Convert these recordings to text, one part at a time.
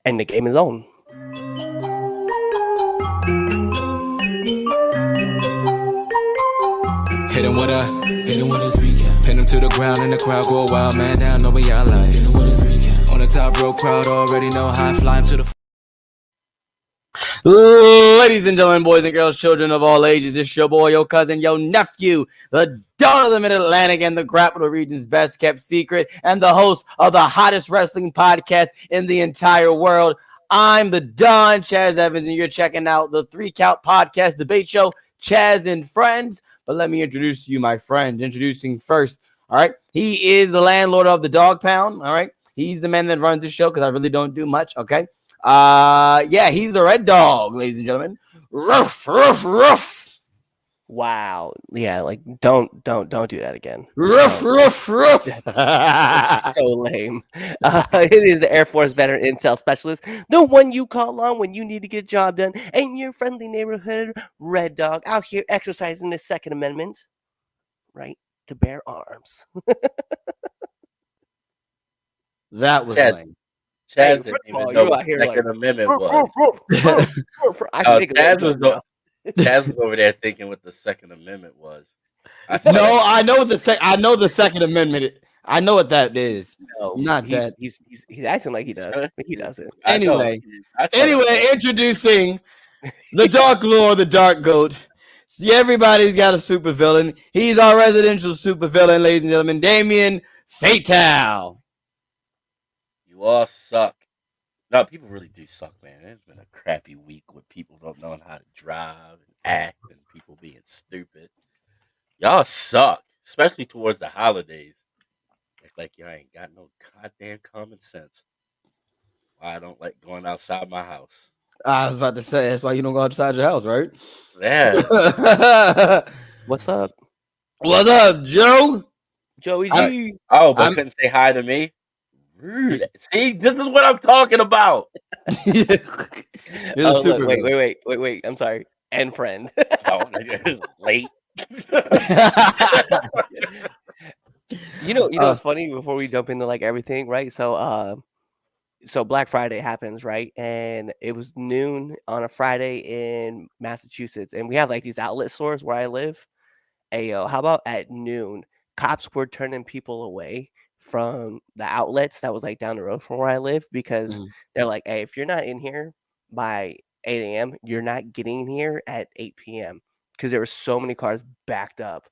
And the game is on. Hit him with a 3 count. Pin him to the ground and the crowd go wild, man down, know what y'all like. Hit him with a 3 count. On the top row, crowd already know how I fly him to the. Ladies and gentlemen, boys and girls, children of all ages, it's your boy, your cousin, your nephew, the Don of the Mid-Atlantic and the Capital Region's best kept secret, and the host of the hottest wrestling podcast in the entire world. I'm the Don, Chaz Evans, and you're checking out the 3 Count Podcast debate show, Chaz and Friends. But let me introduce you, my friend. Introducing first, all right? He is the landlord of the Dog Pound, all right? He's the man that runs the show because I really don't do much, okay? Yeah, he's the Red Dog, ladies and gentlemen. Ruff, ruff, ruff. Wow. Yeah, like don't do that again. Ruff, ruff, ruff. So lame. It is the Air Force veteran intel specialist, the one you call on when you need to get a job done, and your friendly neighborhood Red Dog out here exercising the Second Amendment, right? To bear arms. That was lame. Chaz didn't even know what the Second Amendment was. Chaz was over there thinking what the Second Amendment was. I know the Second Amendment. I know what that is. No, not that. He's acting like he does, but he doesn't. Anyway, introducing the Dark Lord, the Dark Goat. See, everybody's got a super villain. He's our residential super villain, ladies and gentlemen. Damien Fatal. You all suck. No, people really do suck, man. It's been a crappy week with people don't know how to drive and act and people being stupid. Y'all suck, especially towards the holidays. Act like y'all ain't got no goddamn common sense. Why I don't like going outside my house. I was about to say, that's why you don't go outside your house, right? Yeah. What's up? What's up, Joe? Joey G. But couldn't say hi to me? Rude. See, this is what I'm talking about. Wait. I'm sorry. And friend. Late. You know what's funny before we jump into like everything, right? So Black Friday happens, right? And it was noon on a Friday in Massachusetts, and we have like these outlet stores where I live. Hey, yo, how about at noon, cops were turning people away from the outlets that was like down the road from where I live because they're like, hey, if you're not in here by 8 a.m., you're not getting in here at 8 p.m. because there were so many cars backed up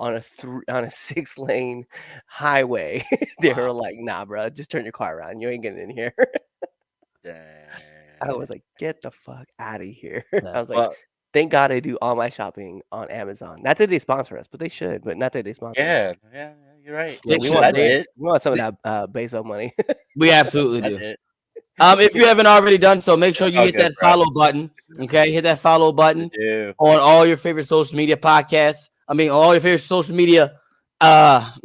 on a 6-lane highway. They were like, nah, bro, just turn your car around. You ain't getting in here. I was like, get the fuck out of here. I was like, thank God I do all my shopping on Amazon. Not that they sponsor us, but they should. But not that they sponsor us. Yeah, you're right. Yeah, we want some of that Bezos money. We absolutely do. If you haven't already done so, make sure you hit that follow button. Okay, hit that follow button on all your favorite social media podcasts. I mean, all your favorite social media apps,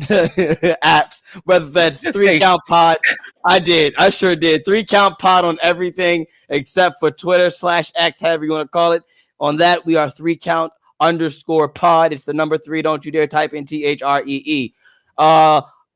whether that's 3 Count Pod. I sure did. 3 Count Pod on everything except for Twitter /X, however you want to call it. On that, we are 3 Count _ pod. It's the number 3. Don't you dare type in THREE.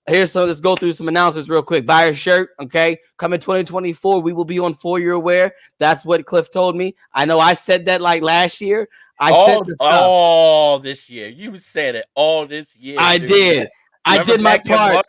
Let's go through some announcements real quick. Buy a shirt, okay? Coming 2024, we will be on For Your Wear. That's what Cliff told me. I know I said that like last year. All this year. You said it all this year. I did. I did my part.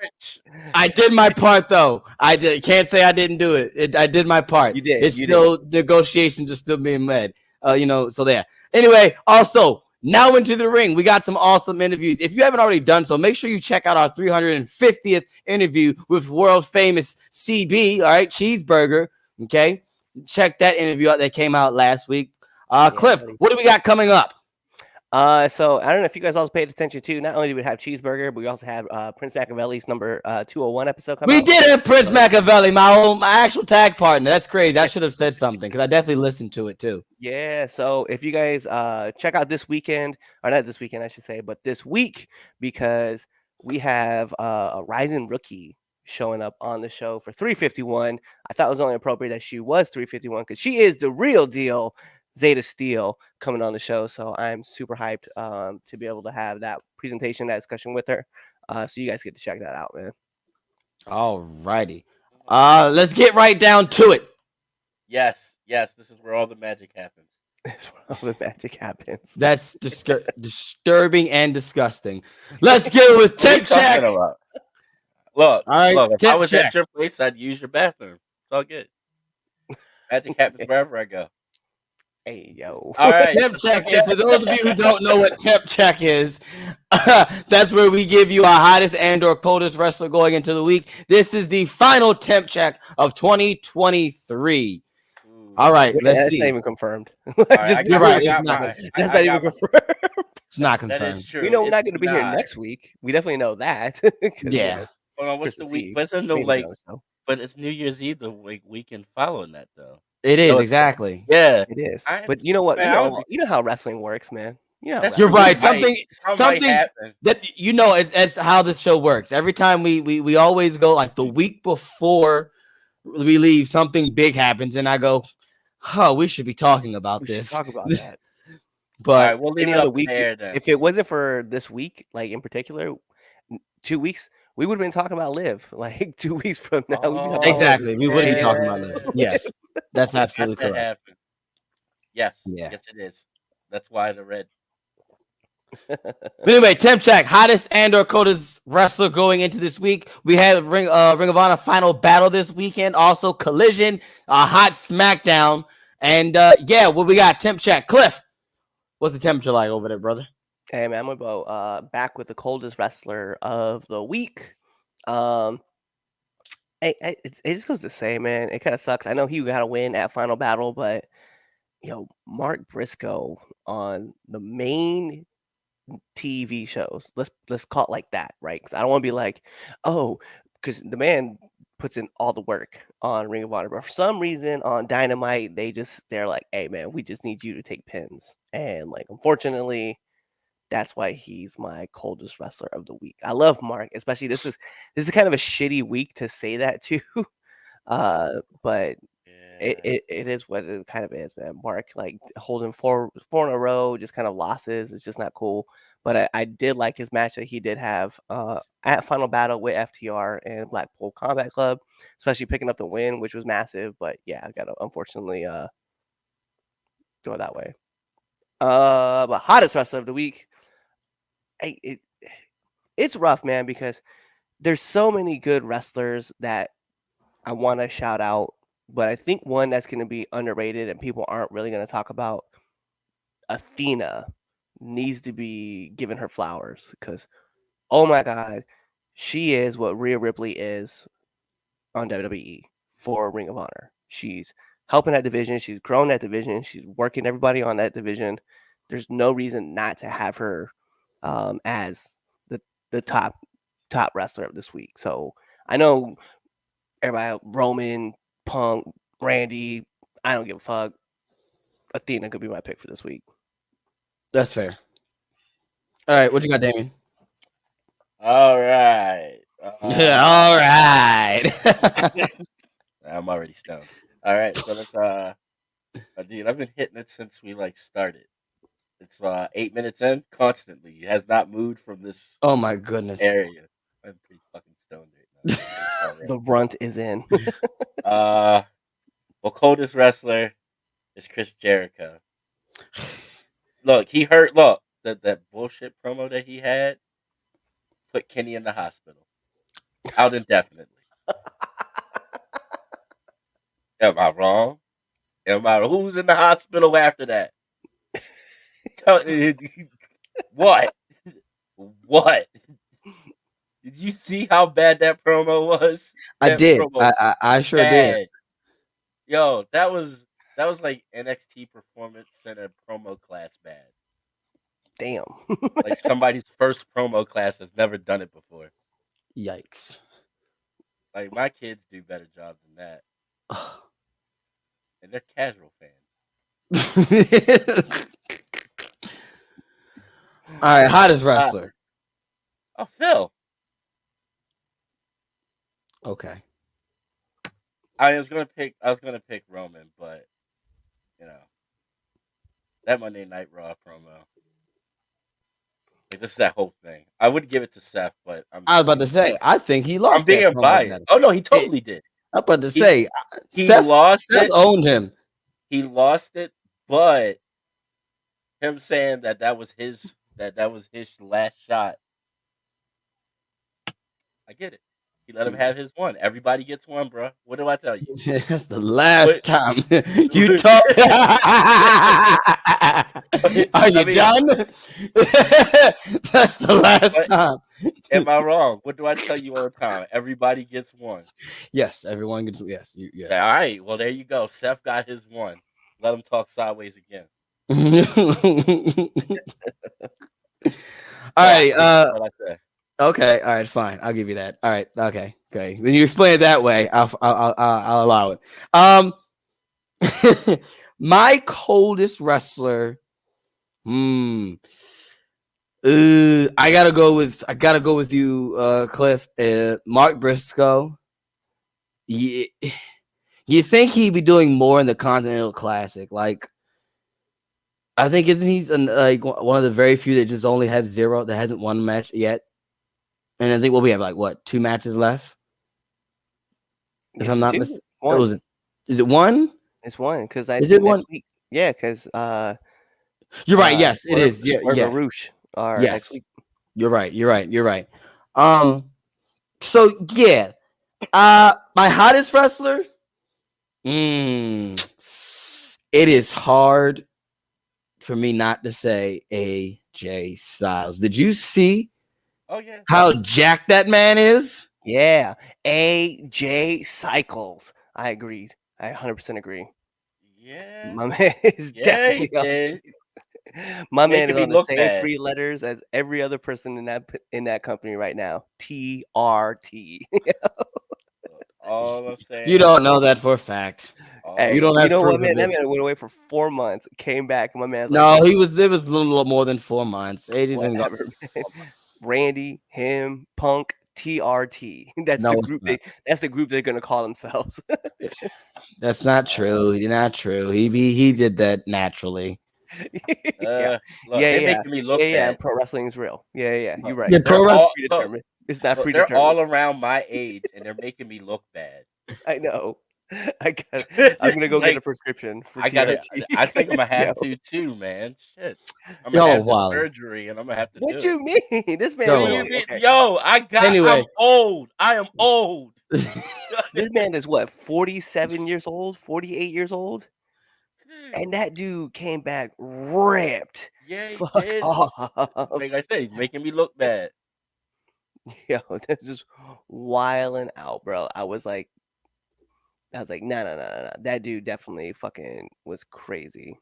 I did my part, though. I did. Can't say I didn't do it. I did my part. You did. It's still negotiations are still being led. So there. Anyway, also, now into the ring. We got some awesome interviews. If you haven't already done so, make sure you check out our 350th interview with world famous CB, all right, Cheeseburger, okay? Check that interview out that came out last week. Cliff, what do we got coming up? So I don't know if you guys also paid attention to, not only do we have Cheeseburger, but we also have Prince Machiavelli's number 201 episode coming out. We did have Prince Machiavelli, my actual tag partner. That's crazy. I should have said something because I definitely listened to it too. Yeah, so if you guys check out this weekend, or not this weekend, I should say, but this week, because we have a rising rookie showing up on the show for 351. I thought it was only appropriate that she was 351 because she is the real deal. Zeta Steel coming on the show, so I'm super hyped to be able to have that presentation, that discussion with her. So you guys get to check that out, man. All righty. Let's get right down to it. Yes, this is where all the magic happens. That's where all the magic happens. That's disturbing and disgusting. Let's get with What are you tip check. talking about? Look, All right, if I tip was check. at your place, I'd use your bathroom. It's all good. Magic happens wherever I go. Hey, yo. All right. Temp check. And for those of you who don't know what temp check is, that's where we give you our hottest and/or coldest wrestler going into the week. This is the final temp check of 2023. All right, let's That's see. not even confirmed. You're right. It's not, that's not even confirmed. It's not confirmed. That is true. We know we're It's not going to be here not. next week. We definitely know that. Yeah. Hold on, what's the Christmas week? Eve. But it's no Maybe like, no, so. but it's New Year's Eve the weekend following that though. It is So exactly. Yeah, It is. I- But you know what? man, You know how wrestling works, man. You know how That's You're wrestling right. works. Something happen. that it's how this show works. Every time we always go like the week before we leave, something big happens, and I go, "Oh, we should be talking about We this." should talk about that. But All right, we'll leave Any it other up week, in the air then. if it wasn't for this week, like in particular, 2 weeks, we would have been talking about Liv. Like 2 weeks from now, we'd be talking about exactly, we would be talking about yeah. this. Yes, that's absolutely That correct. happened. Yes, Yeah. yes, it is. That's why the red. But anyway, temp check, hottest and/or coldest wrestler going into this week. We had Ring of Honor final battle this weekend. Also Collision, a hot SmackDown, and yeah, what we got? Temp check, Cliff. What's the temperature like over there, brother? Hey man, I'm gonna go back with the coldest wrestler of the week. It just goes to say, man, it kind of sucks. I know he got a win at Final Battle, but Mark Briscoe on the main TV shows. Let's call it like that, right? Because I don't want to be like, oh, because the man puts in all the work on Ring of Honor, but for some reason on Dynamite, they're like, hey man, we just need you to take pins, and like unfortunately, that's why he's my coldest wrestler of the week. I love Mark, especially this is kind of a shitty week to say that too, but it is what it kind of is, man. Mark like holding four in a row, just kind of losses. It's just not cool. But I did like his match that he did have at Final Battle with FTR and Blackpool Combat Club, especially picking up the win, which was massive. But yeah, I gotta unfortunately go that way. But hottest wrestler of the week. It's rough, man, because there's so many good wrestlers that I want to shout out, but I think one that's going to be underrated and people aren't really going to talk about, Athena, needs to be given her flowers because, oh my God, she is what Rhea Ripley is on WWE for Ring of Honor. She's helping that division. She's grown that division. She's working everybody on that division. There's no reason not to have her as the top wrestler of this week. So I know everybody, Roman, Punk, Randy, I don't give a fuck. Athena could be my pick for this week. That's fair. All right, what you got, Damien? All right. All right. I'm already stoned. All right, so let's dude, I've been hitting it since we started. It's 8 minutes in constantly. It has not moved from this Oh my goodness. area. I'm pretty fucking stoned right now. The runt is in. Well, coldest wrestler is Chris Jericho. Look, he hurt. Look, that bullshit promo that he had put Kenny in the hospital, out indefinitely. Am I wrong? Who's in the hospital after that? What? What? Did you see how bad that promo was? I did. I sure did. Yo, that was like NXT Performance Center promo class bad. Damn. Like somebody's first promo class has never done it before. Yikes. Like my kids do better job than that. And they're casual fans. All right, hottest wrestler. Phil. Okay. I was gonna pick Roman, but that Monday Night Raw promo. Like, this is that whole thing. I would give it to Seth, but I was about to say, I think he lost. I'm being biased. Oh no, he totally did. I'm about to He- say he Seth lost it. owned him. He lost it, but him saying that was his last shot. I get it. He let him have his one. Everybody gets one, bro. What do I tell you? That's the last time you What- talk. Are you I mean, done? That's the last What? time. Am I wrong? What do I tell you all the time? Everybody gets one. Yes, everyone gets. Yes, yes. Yeah, all right. Well, there you go. Seth got his one. Let him talk sideways again. All right. What I say. Okay. All right. Fine. I'll give you that. All right. Okay. Okay. When you explain it that way, I'll allow it. My coldest wrestler. I gotta go with you, Cliff. Mark Briscoe. You think he'd be doing more in the Continental Classic? Like, I think isn't he like one of the very few that just only have zero that hasn't won a match yet? And I think we have like what 2 matches left. If I'm not mistaken, is it one? It's one because I Is think it one? next week. Yeah, because You're right. Yes, it is. Yeah, yeah. Roosh are next Yes, week. you're right. You're right. You're right. So yeah, my hottest wrestler. It is hard for me not to say AJ Styles. Did you see? Oh yeah. How jacked that man is? Yeah, AJ Cycles. I agreed. I 100% agree. Yeah. My man is definitely did. My man is me on the look same bad. 3 letters as every other person in that company right now. TRT. All I'm saying. You don't know that for a fact. Hey, you don't have know proof what, man? of That it. man went away for 4 months, came back, and my man's No, like, it was a little more than 4 months. AJ's been gone. whatever, man. Randy, him, Punk, TRT. That's No, the it's group. not. That's the group they're gonna call themselves. That's not true. Not true. He did that naturally. Yeah, Look, yeah, they're yeah, making me look yeah. bad. Pro wrestling is real. Yeah, yeah. You're right. Yeah, It's pro not wrestling. predetermined. It's not Look, they're predetermined. all around my age, and they're making me look bad. I know. I'm gonna go get a prescription for TRT. I think I'm gonna have Yo. to too, man. Shit, I'm Yo, gonna have the wow. surgery, and I'm gonna have to What do you mean? This man. Yo. it. Wait, okay. Yo, Anyway. I'm old. I am old. This man is what, 47 years old, 48 years old, and that dude came back ripped. Yeah, he Fuck did. off. Like I said, he's making me look bad. Yo, that's just wilding out, bro. I was like, no. That dude definitely fucking was crazy.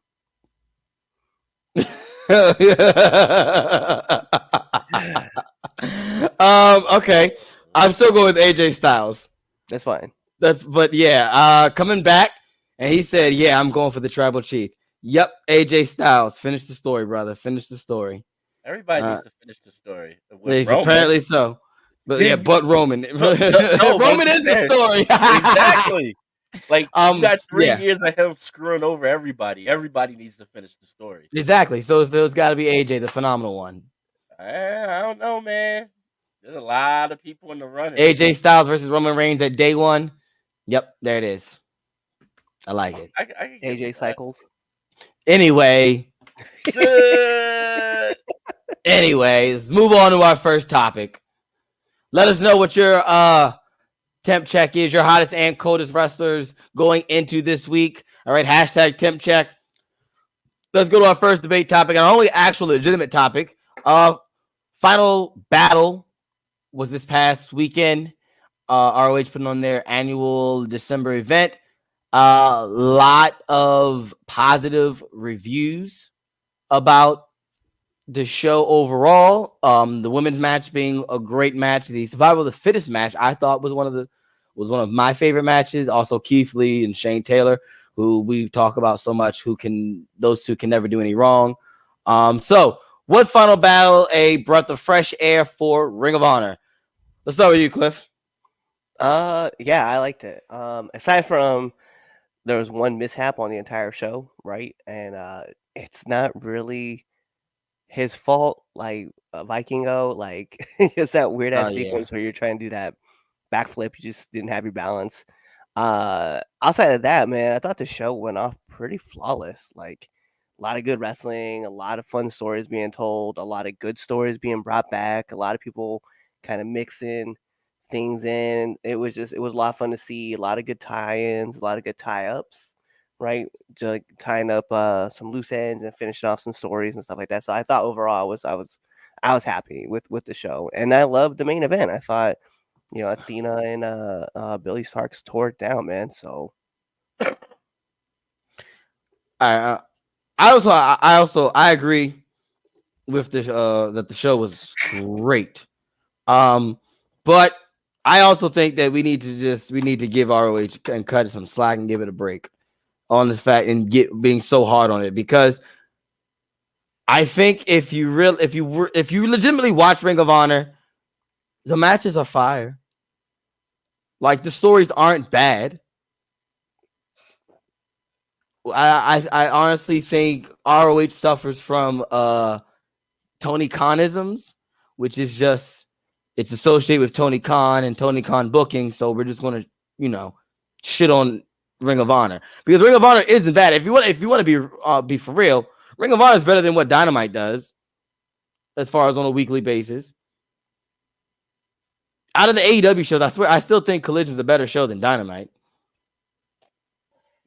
Okay. I'm still going with AJ Styles. That's fine. But yeah, coming back, and he said, "Yeah, I'm going for the tribal chief." Yep, AJ Styles. Finish the story, brother. Finish the story. Everybody needs to finish the story. Apparently so. But yeah, but Roman. No, Roman is the story. Exactly. Like you got 3 yeah. years of him screwing over everybody. Everybody needs to finish the story. Exactly. So it's got to be AJ, the phenomenal one. I don't know, man. There's a lot of people in the running. AJ Styles versus Roman Reigns at day 1. Yep, there it is. I like it. I can AJ Cycles. Anyway. Anyway, let's move on to our first topic. Let us know what your temp check is, your hottest and coldest wrestlers going into this week. All right, hashtag temp check. Let's go to our first debate topic, our only actual legitimate topic. Final Battle was this past weekend. ROH putting on their annual December event. A lot of positive reviews about the show overall. The women's match being a great match. The Survival of the Fittest match I thought was one of my favorite matches. Also Keith Lee and Shane Taylor, who we talk about so much, those two can never do any wrong. So what's Final Battle a breath of fresh air for Ring of Honor? Let's start with you, Cliff. Yeah, I liked it. Aside from there was one mishap on the entire show, right? And it's not really his fault, like Vikingo, like it's that weird ass sequence where you're trying to do that backflip, you just didn't have your balance. Outside of that, man, I thought the show went off pretty flawless. Like a lot of good wrestling, a lot of fun stories being told, a lot of good stories being brought back, a lot of people kind of mixing things in. It was a lot of fun to see, a lot of good tie-ins, a lot of good tie-ups, right? Just like tying up some loose ends and finishing off some stories and stuff like that. So I thought overall I was happy with the show. And I loved the main event. I thought Athena and Billy Starks tore it down, man. So I I agree with this that the show was great. But I also think that we need to give ROH and cut some slack and give it a break on this fact and being so hard on it, because I think if you legitimately watch Ring of Honor, the matches are fire. Like, the stories aren't bad. I honestly think ROH suffers from Tony Khanisms, which is just, it's associated with Tony Khan and Tony Khan booking. So we're just gonna, shit on Ring of Honor, because Ring of Honor isn't bad. If you want to be for real, Ring of Honor is better than what Dynamite does, as far as on a weekly basis. Out of the AEW shows, I swear, I still think Collision's a better show than Dynamite.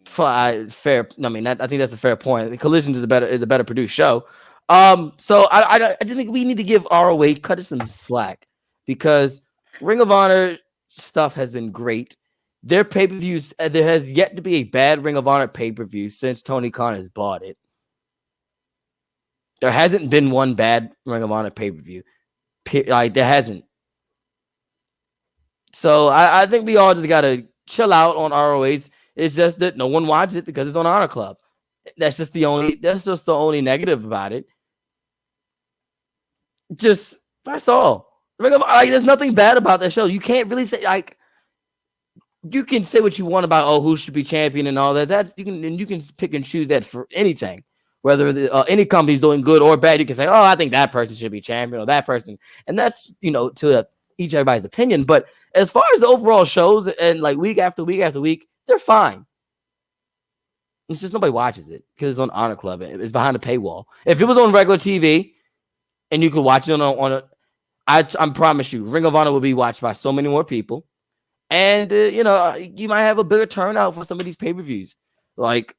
Fair. I mean, I think that's a fair point. Collisions is a better produced show. So I just think we need to give ROH cut it some slack, because Ring of Honor stuff has been great. Their pay-per-views, there has yet to be a bad Ring of Honor pay-per-view since Tony Khan has bought it. There hasn't been one bad Ring of Honor pay-per-view. Like, there hasn't. So I think we all just gotta chill out on ROH. It's just that no one watches it because it's on Honor Club. That's just the only negative about it. Just, that's all. Like, there's nothing bad about that show. You can't really say, like, you can say what you want about who should be champion and all that. That you can pick and choose that for anything. Whether any company's doing good or bad, you can say, I think that person should be champion, or that person, and that's to each everybody's opinion. But as far as the overall shows, and like week after week after week, they're fine. It's just nobody watches it because it's on Honor Club. It's behind a paywall. If it was on regular TV and you could watch it I promise you, Ring of Honor will be watched by so many more people. And, you might have a bigger turnout for some of these pay-per-views. Like,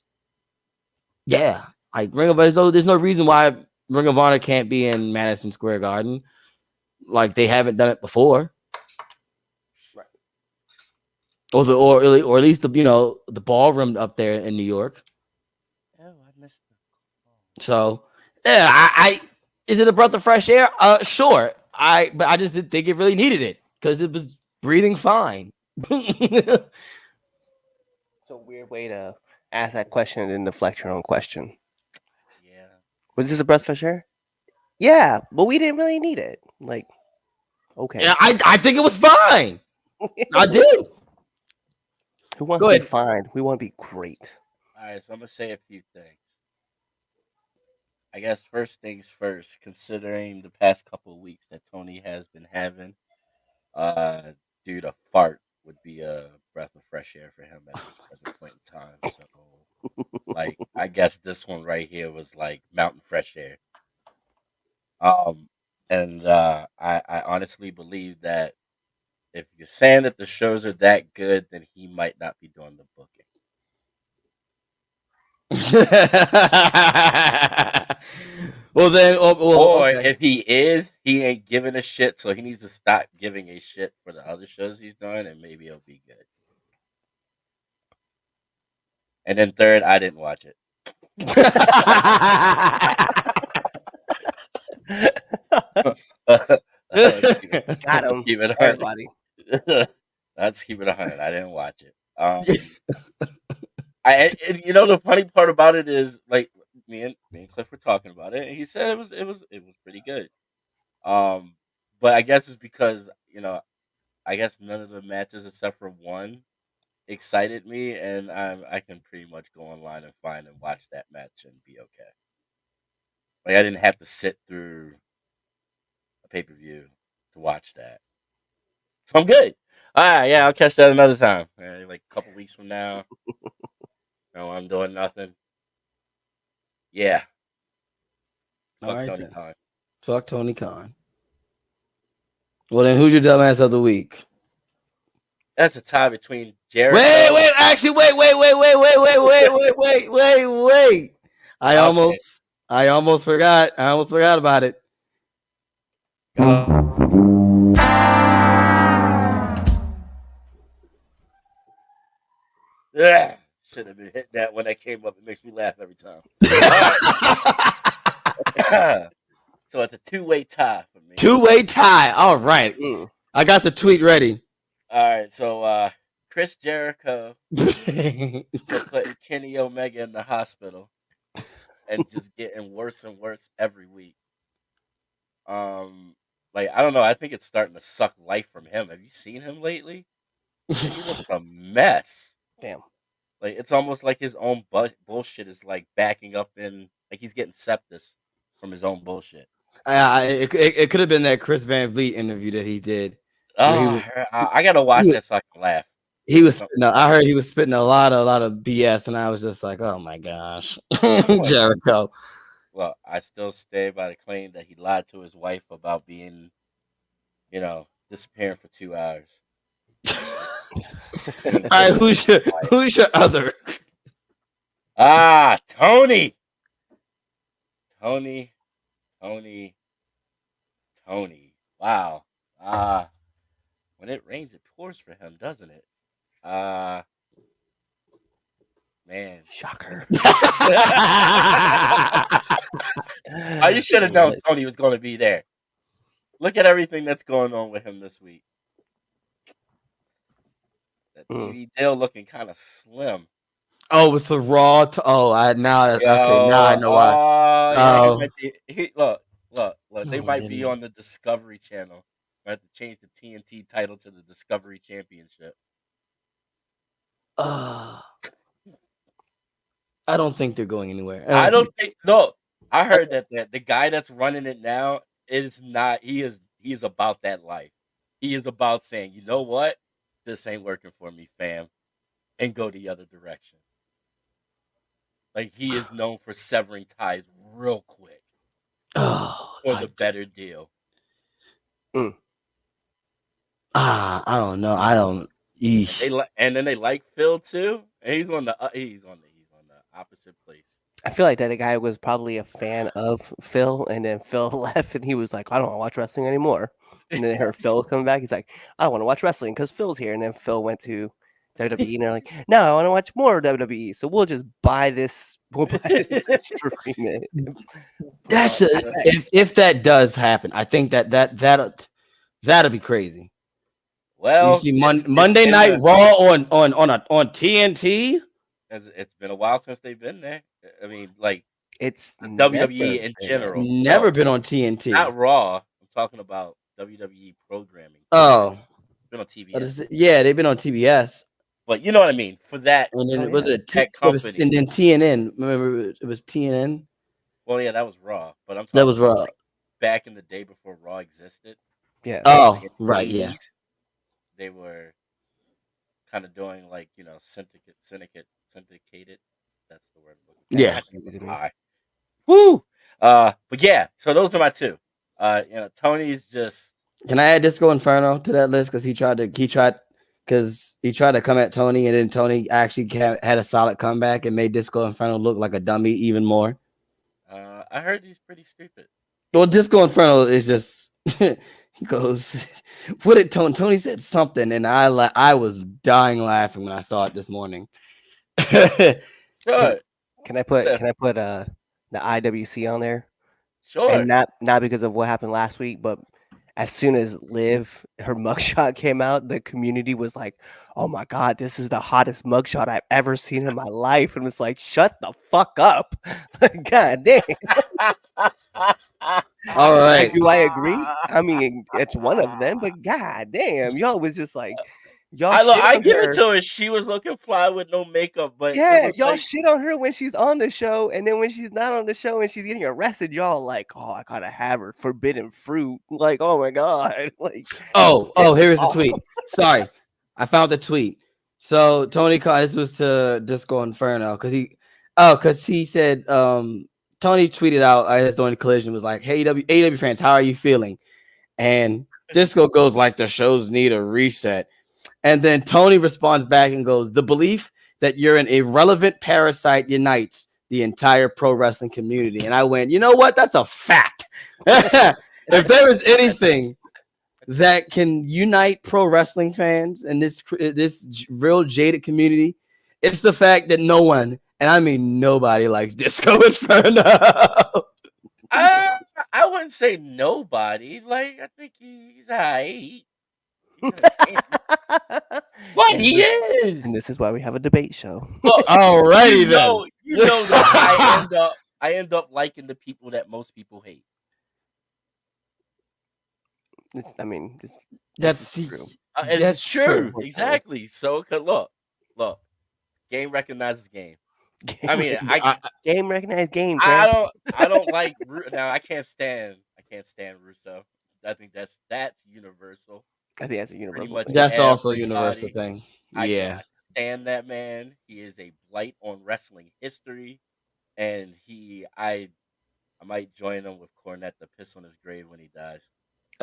yeah. Like, Ring of Honor, there's no reason why Ring of Honor can't be in Madison Square Garden. Like, they haven't done it before. Right. Or at least the ballroom up there in New York. Oh, I missed it. So, yeah, is it a breath of fresh air? Sure. But I just didn't think it really needed it, because it was breathing fine. It's a weird way to ask that question and then deflect your own question. Yeah. Was this a breath of fresh air? Yeah, but we didn't really need it. Like, okay. Yeah, I think it was fine. I do. Who wants to be fine? We want to be great. All right, so I'm gonna say a few things. I guess first things first, considering the past couple of weeks that Tony has been having, dude, a fart would be a breath of fresh air for him at this present point in time. So, like, I guess this one right here was like mountain fresh air. And I honestly believe that if you're saying that the shows are that good, then he might not be doing the booking. Well, then, or okay. if he is, he ain't giving a shit, so he needs to stop giving a shit for the other shows he's doing, and maybe it'll be good. And then third, I didn't watch it. Got him. Keep it everybody. Let's keep it 100. I didn't watch it. The funny part about it is, like, me and Cliff were talking about it, and he said it was pretty good. But I guess it's because I guess none of the matches except for one excited me, and I can pretty much go online and find and watch that match and be okay. Like, I didn't have to sit through a pay-per-view to watch that, so I'm good. All right, yeah, I'll catch that another time. Like a couple weeks from now. No, I'm doing nothing. Yeah. All Fuck right Tony then. Khan. Fuck Tony Khan. Well then, who's your dumbass of the week? That's a tie between Wait, Jericho. wait, actually, wait. I Okay. almost forgot. I almost forgot about it. Should have been hitting that when that came up. It makes me laugh every time. All right. So it's a two-way tie for me. Two-way tie. All right. I got the tweet ready. All right. So Chris Jericho for putting Kenny Omega in the hospital and just getting worse and worse every week. Like I don't know. I think it's starting to suck life from him. Have you seen him lately? Like, he looks a mess. Damn. Like it's almost like his own bullshit is like backing up in, like he's getting sepsis from his own bullshit. It could have been that Chris Van Vliet interview that he did. Oh, I gotta watch that so I can laugh. He was no, I heard he was spitting a lot of BS, and I was just like, oh my gosh, Jericho. Well, I still stay by the claim that he lied to his wife about being, disappearing for 2 hours. All right, who's your other? Tony. Wow. When it rains, it pours for him, doesn't it? Man. Shocker. You should have known Tony was going to be there. Look at everything that's going on with him this week. That TV deal looking kind of slim. Oh, with the Raw. Okay, now I know why. Look. They might be on the Discovery Channel. I have to change the TNT title to the Discovery Championship. I don't think they're going anywhere. I don't think. No, I heard that the guy that's running it now is not. He is about that life. He is about saying, you know what, this ain't working for me, fam, and go the other direction. Like he is known for severing ties real quick for the better deal. I don't know. I don't. And then they like Phil too, and he's on the opposite place. I feel like that guy was probably a fan of Phil, and then Phil left, and he was like, "I don't want to watch wrestling anymore." And then they heard Phil coming back. He's like, "I want to watch wrestling because Phil's here." And then Phil went to WWE, and they're like, "No, I want to watch more WWE. So we'll just buy this. We'll buy this stream." If that does happen, I think that'll be crazy. Well, you see Monday Night Raw on TNT. It's been a while since they've been there. I mean, like it's WWE in general. It's never been on TNT. Not Raw. I'm talking about WWE programming. Oh, been on TBS. Yeah, they've been on TBS. But you know what I mean. For that, and then and then TNN. Remember, it was TNN. Well, yeah, that was Raw. But I'm talking that was Raw. Like, back in the day before Raw existed. Yeah. Oh, like right. 80s, yeah. They were kind of doing like syndicated. That's the word. Yeah. Woo. But yeah. So those are my two. Tony's just. Can I add Disco Inferno to that list because he tried to come at Tony, and then Tony actually had a solid comeback and made Disco Inferno look like a dummy even more. I heard he's pretty stupid. Well, Disco Inferno is just he goes, "What did Tony said something?" And I was dying laughing when I saw it this morning. Can I put the IWC on there? Sure. And not because of what happened last week, but as soon as Liv, her mugshot came out, the community was like, "Oh my god, this is the hottest mugshot I've ever seen in my life." And it's like, shut the fuck up. God damn. All right. Do I agree? I mean, it's one of them, but god damn, y'all was just like, Y'all shit I on give it her. to her. She was looking fly with no makeup, but it Yeah, was y'all like, shit on her when she's on the show, and then when she's not on the show and she's getting arrested, y'all like, oh, I gotta have her forbidden fruit. Like, oh my god, like, Here's the off. tweet. Sorry, I found the tweet. So Tony called. This was to Disco Inferno because he said Tony tweeted out as during the collision was like, "Hey, AEW fans, how are you feeling?" And Disco goes like, "The shows need a reset." And then Tony responds back and goes, "The belief that you're an irrelevant parasite unites the entire pro wrestling community." And I went, you know what? That's a fact. If there is anything that can unite pro wrestling fans and this real jaded community, it's the fact that no one, and I mean nobody, likes Disco Inferno. I wouldn't say nobody. Like, I think he's alright. But and he this, is. and this is why we have a debate show. Look, Alrighty then. you know that I end up liking the people that most people hate. I mean, That's true. And That's it's true. true. Exactly. So, look, game recognizes game. I mean, Game recognized game. I Gramps. don't like now. I can't stand Russo. I think that's universal. I think that's a universal much thing. That's also a universal everybody. thing. I Yeah. cannot stand that man. He is a blight on wrestling history, and I might join him with Cornette to piss on his grave when he dies.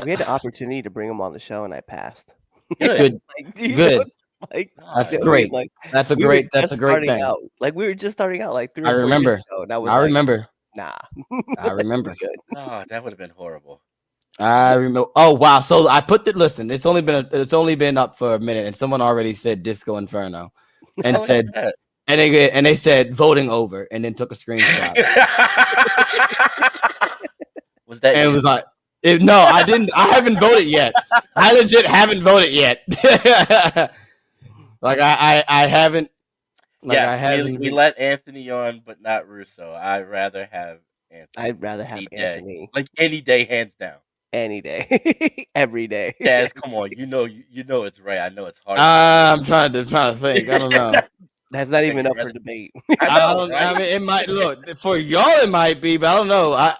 We had the opportunity to bring him on the show, and I passed. Good. Like, Good. Like, That's I mean, great. like, That's a we were great. That's just a great starting thing. out. Like, we were just starting out like 3 or I 4 remember. years ago, and I was I like, remember. nah. I remember. Good. Oh, that would have been horrible. I remember. Oh wow! So I put the listen. It's only been up for a minute, and someone already said Disco Inferno, and Oh, said yeah. and they said voting over, and then took a screenshot. Was that And you? it was like, no, I didn't. I haven't voted yet. I legit haven't voted yet. Like I haven't. Like yes, I haven't. we let Anthony on, but not Russo. I'd rather have Anthony. I'd rather have any day. Anthony Like any day, hands down. any day, every day. Chaz, come on, you know it's right. I know it's hard. I'm trying to think. I don't know. That's not Okay, even you up for rather- debate. I know, I right? mean, it might look for y'all. It might be, but I don't know.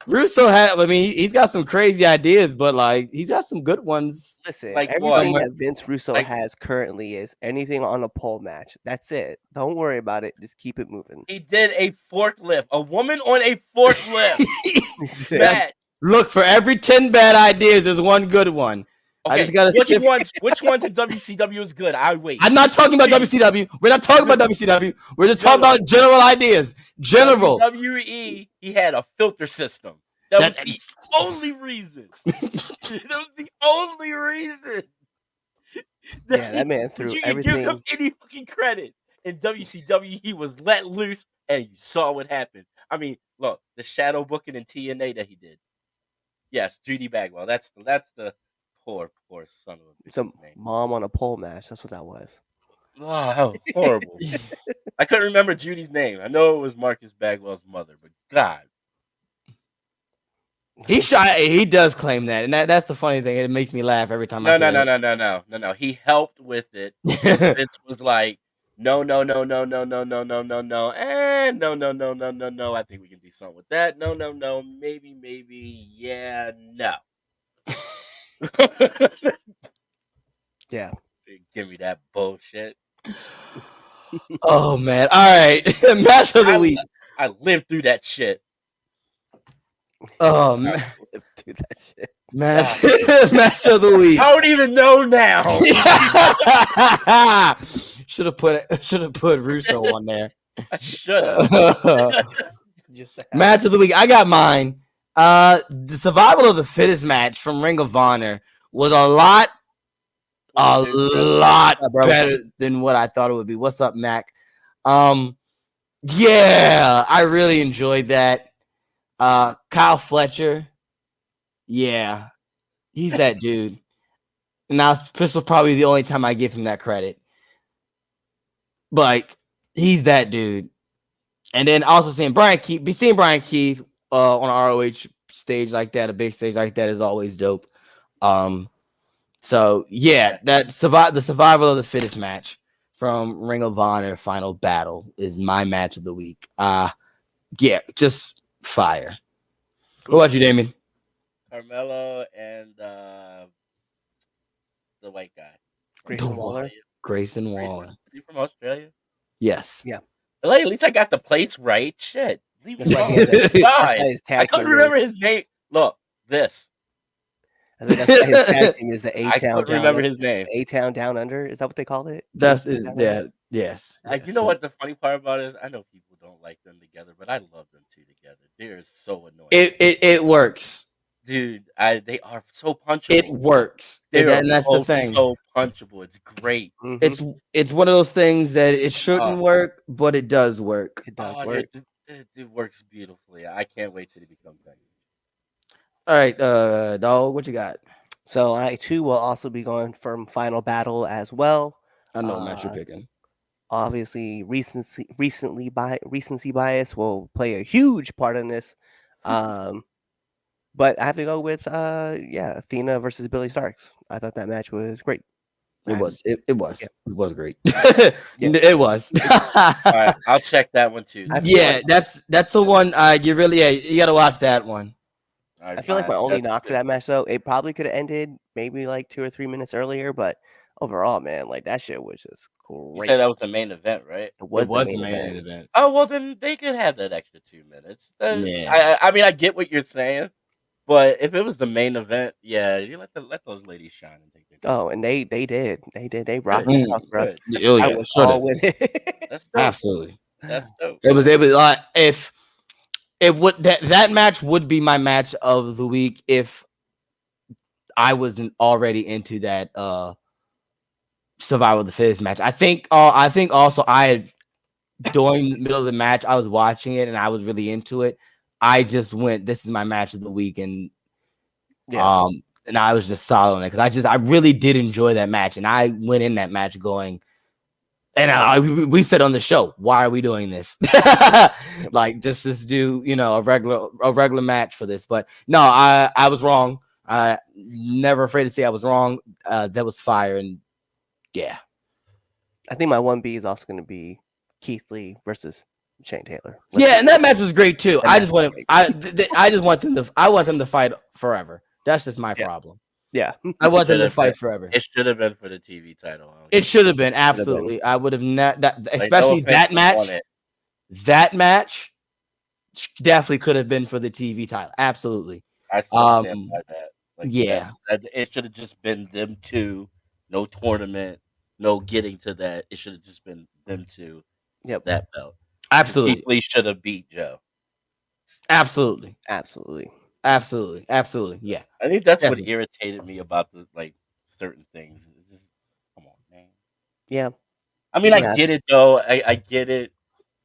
Russo had. I mean, he's got some crazy ideas, but like he's got some good ones. Listen, Like everything what? that Vince Russo Like- has currently is anything on a pole match. That's it. Don't worry about it. Just keep it moving. He did a forklift. A woman on a forklift match. Look, for every 10 bad ideas, there's one good one. I Okay, just gotta which ones in WCW is good? I wait. I'm not talking about WCW. We're not talking about WCW. We're just talking about general ideas. General. WWE, he had a filter system. That was the only reason. That was the only reason. Yeah, that man threw you can give him everything. any fucking credit. In WCW, he was let loose, and you saw what happened. I mean, look, the shadow booking in TNA that he did. Yes, Judy Bagwell. That's the poor son of a bitch's Some name. mom on a pole match. That's what that was. Oh, how horrible. I couldn't remember Judy's name. I know it was Marcus Bagwell's mother, but God. He does claim that, and that's the funny thing. It makes me laugh every time. No. He helped with it. Vince was like, no, and no. I think we can do something with that. No. Maybe, yeah, no. Yeah. Give me that bullshit. Oh man! All right, match of the week. I lived through that shit. Oh man, Do that shit. match of the week. I don't even know now. Should have put Russo on there. I should have. Match of the week. I got mine. The survival of the fittest match from Ring of Honor was a lot better than what I thought it would be. What's up, Mac? Yeah, I really enjoyed that. Kyle Fletcher, yeah, he's that dude. Now this will probably be the only time I give him that credit, but like, he's that dude. And then also seeing Brian Keith on an ROH stage like that, a big stage like that, is always dope. So yeah, the survival of the fittest match from Ring of Honor Final Battle is my match of the week. Yeah, just fire. Cool. What about you, Damien? Carmelo and the white guy. Grayson Waller. Grayson Waller. Is he from Australia? Yes. Yeah. Like, at least I got the place right. Shit. Leave me That's why alone. that's why God. his I tag couldn't team remember his name. Look, this. that's why his tag team is the A I Town couldn't down. remember his name. A Town Down Under. Is that what they called it? That's A-Town is Down yeah. Under? Yes. Like, you yes. know what the funny part about it is? I know people don't like them together, but I love them two together. They're so annoying. It works. Dude, they are so punchable. It works. And that's the thing. So punchable. It's great. Mhm. It's one of those things that it shouldn't work, but it does work. It does work. It works beautifully. I can't wait till it becomes that. All right, dog, what you got? So I too will also be going from Final Battle as well. I know what match you're picking. Obviously, recency bias will play a huge part in this. But I have to go with Athena versus Billy Starks. I thought that match was great. It was great. Yeah. It was. All right, I'll check that one too. Yeah, that's the one. You gotta watch that one. I feel like my only knock for that match though, it probably could have ended maybe like 2 or 3 minutes earlier, but overall, man, like that shit was just You great. said that was the main event, right? It was the the main main event. event. Oh well, then they could have that extra 2 minutes. Yeah. I mean, I get what you're saying, but if it was the main event, yeah, you let those ladies shine and take their. Oh, and they did. They rocked Good, the house, bro. good. Oh, I yeah, was should've. all with it. That's dope. Absolutely. That's dope. It was like if it would that match would be my match of the week if I wasn't already into that survival of the fittest match. I think also I had during the middle of the match I was watching it and I was really into it. I just went, this is my match of the week, and and I was just solid on it because I really did enjoy that match, and I went in that match going, and we said on the show, why are we doing this? Like just do a regular match for this, but no, I was wrong. Never afraid to say I was wrong. That was fire, and yeah. I think my 1B is also going to be Keith Lee versus Shane Taylor. And that match was great too. I just want them to fight forever. That's just my problem. Yeah. I want them to fight forever. It should have been for the TV title. It should have been, absolutely. I would have especially that match. That match definitely could have been for the TV title. Absolutely. I still stand by that. It should have just been them two. No tournament, no getting to that. It should have just been them two. Yep. That belt. Absolutely. Keith Lee should have beat Joe. Absolutely. Yeah. I think that's what irritated me about the certain things. It's just, come on, man. Yeah. I mean, I get it though. I get it.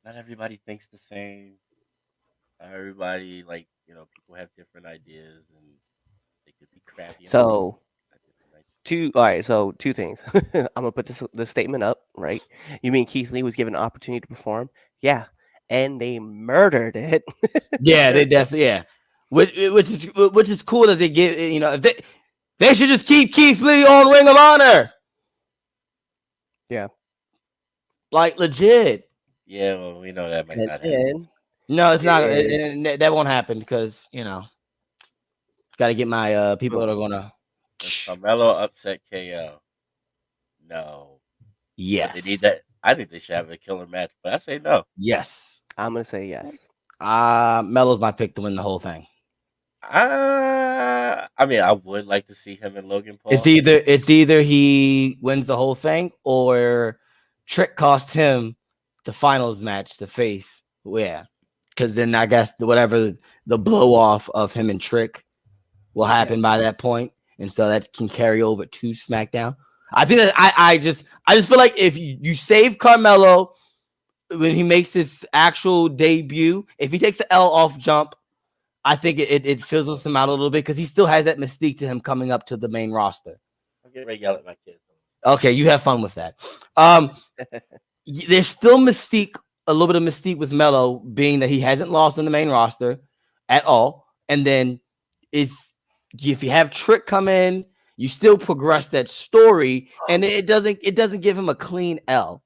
Not everybody thinks the same. Not everybody people have different ideas and they could be crappy. So two things. I'm gonna put this statement up, right? You mean Keith Lee was given an opportunity to perform? Yeah. And they murdered it. Yeah, they definitely Which is cool that they give they should just keep Keith Lee on Ring of Honor. Yeah. Like legit. Yeah, well, we know that might not happen. No, it's not. That won't happen because got to get my people that are gonna. Carmelo upset KO. No. Yes. They need that. I think they should have a killer match, but I say no. Yes. I'm gonna say yes. Melo's my pick to win the whole thing. I mean, I would like to see him and Logan Paul. It's either he wins the whole thing or Trick cost him the finals match to face. Yeah, because then I guess the blow off of him and Trick will happen by that point, and so that can carry over to SmackDown. I think that I just feel like if you save Carmelo when he makes his actual debut, if he takes the L off jump, I think it fizzles him out a little bit because he still has that mystique to him coming up to the main roster. I'm getting ready to yell at my kids. Okay, you have fun with that. There's still mystique, a little bit of mystique with Melo, being that he hasn't lost in the main roster at all. And then if you have Trick come in you still progress that story, and it doesn't give him a clean L.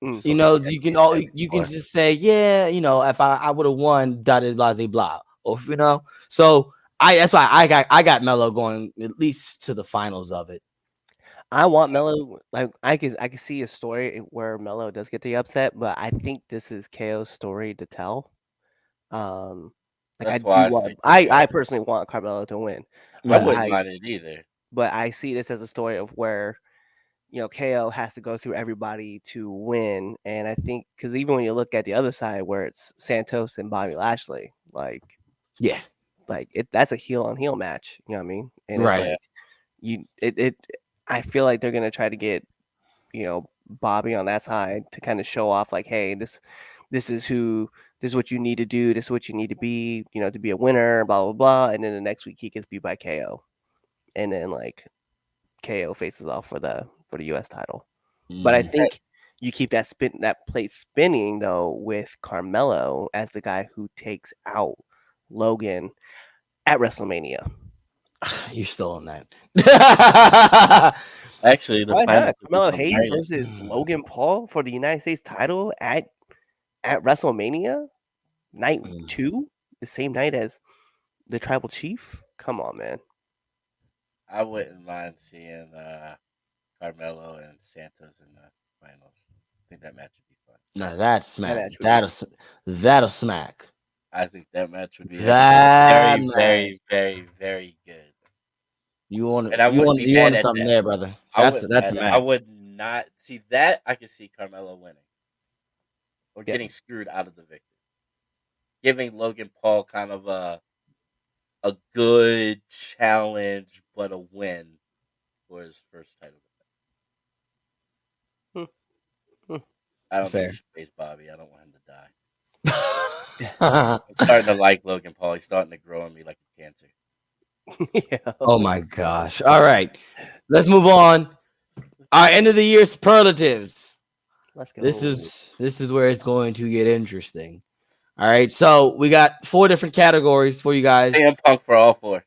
You know, you can just say, yeah, you know, if I would have won, blah blah blah, or you know. So that's why I got Melo going at least to the finals of it. I want Melo. Like I can see a story where Melo does get the upset, but I think this is KO's story to tell. Like That's why I personally want Carmelo to win. I wouldn't mind it either. But I see this as a story of where, you know, KO has to go through everybody to win. And I think because even when you look at the other side where it's Santos and Bobby Lashley, like that's a heel on heel match. You know what I mean? And it's like I feel like they're gonna try to get, you know, Bobby on that side to kind of show off like, hey, this is what you need to do, this is what you need to be, you know, to be a winner, blah blah blah. And then the next week he gets beat by KO. And then like KO faces off for the US title. But I think you keep that plate spinning though with Carmelo as the guy who takes out Logan at WrestleMania. You're still on that. Actually, the final Carmelo Hayes versus Logan Paul for the United States title at WrestleMania night 2, the same night as the Tribal Chief. Come on, man. I wouldn't mind seeing Carmelo and Santos in the finals. I think that match would be fun. No, that's smack. That'll smack. I think that match would be very, very, very, very good. You want something there, brother. That's a match. I would not see that. I could see Carmelo winning or getting screwed out of the victory, giving Logan Paul kind of a good challenge, but a win for his first title. I don't think he should face Bobby. I don't want him to die. I'm starting to like Logan Paul. He's starting to grow on me like a cancer. Yeah. Oh my gosh. All right. Let's move on. Our end of the year superlatives. Let's go. This is where it's going to get interesting. All right. So we got 4 different categories for you guys. CM Punk for all 4.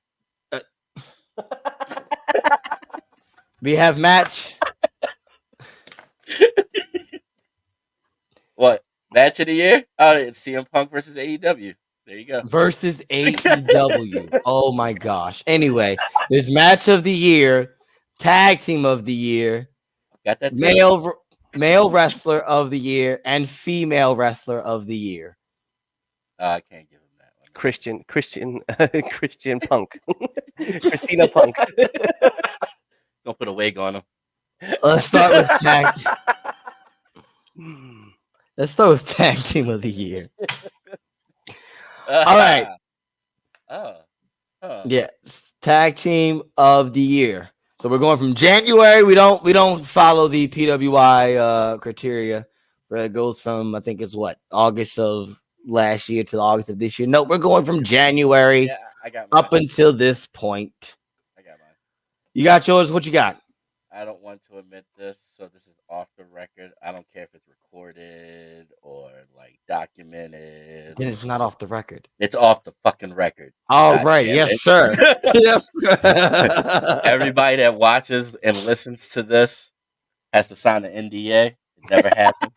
We have match. What? Match of the year? Oh, it's CM Punk versus AEW. There you go. Versus AEW. Oh my gosh. Anyway, there's match of the year, tag team of the year, got that male wrestler of the year, and female wrestler of the year. I can't give him that one. Christian Punk. Christina Punk. Don't put a wig on him. Let's start with tag. Let's start with tag team of the year. All right. Yeah, tag team of the year. So we're going from January. We don't follow the PWI criteria. Where it goes from, I think it's August of last year to August of this year. No, we're going from January up until this point. I got mine. You got yours? What you got? I don't want to admit this, so this is off the record. I don't care if it's recorded or like documented. Then it's not off the record. It's off the fucking record. All right, yes, sir. Yes, sir. Everybody that watches and listens to this has to sign an NDA. It never happened.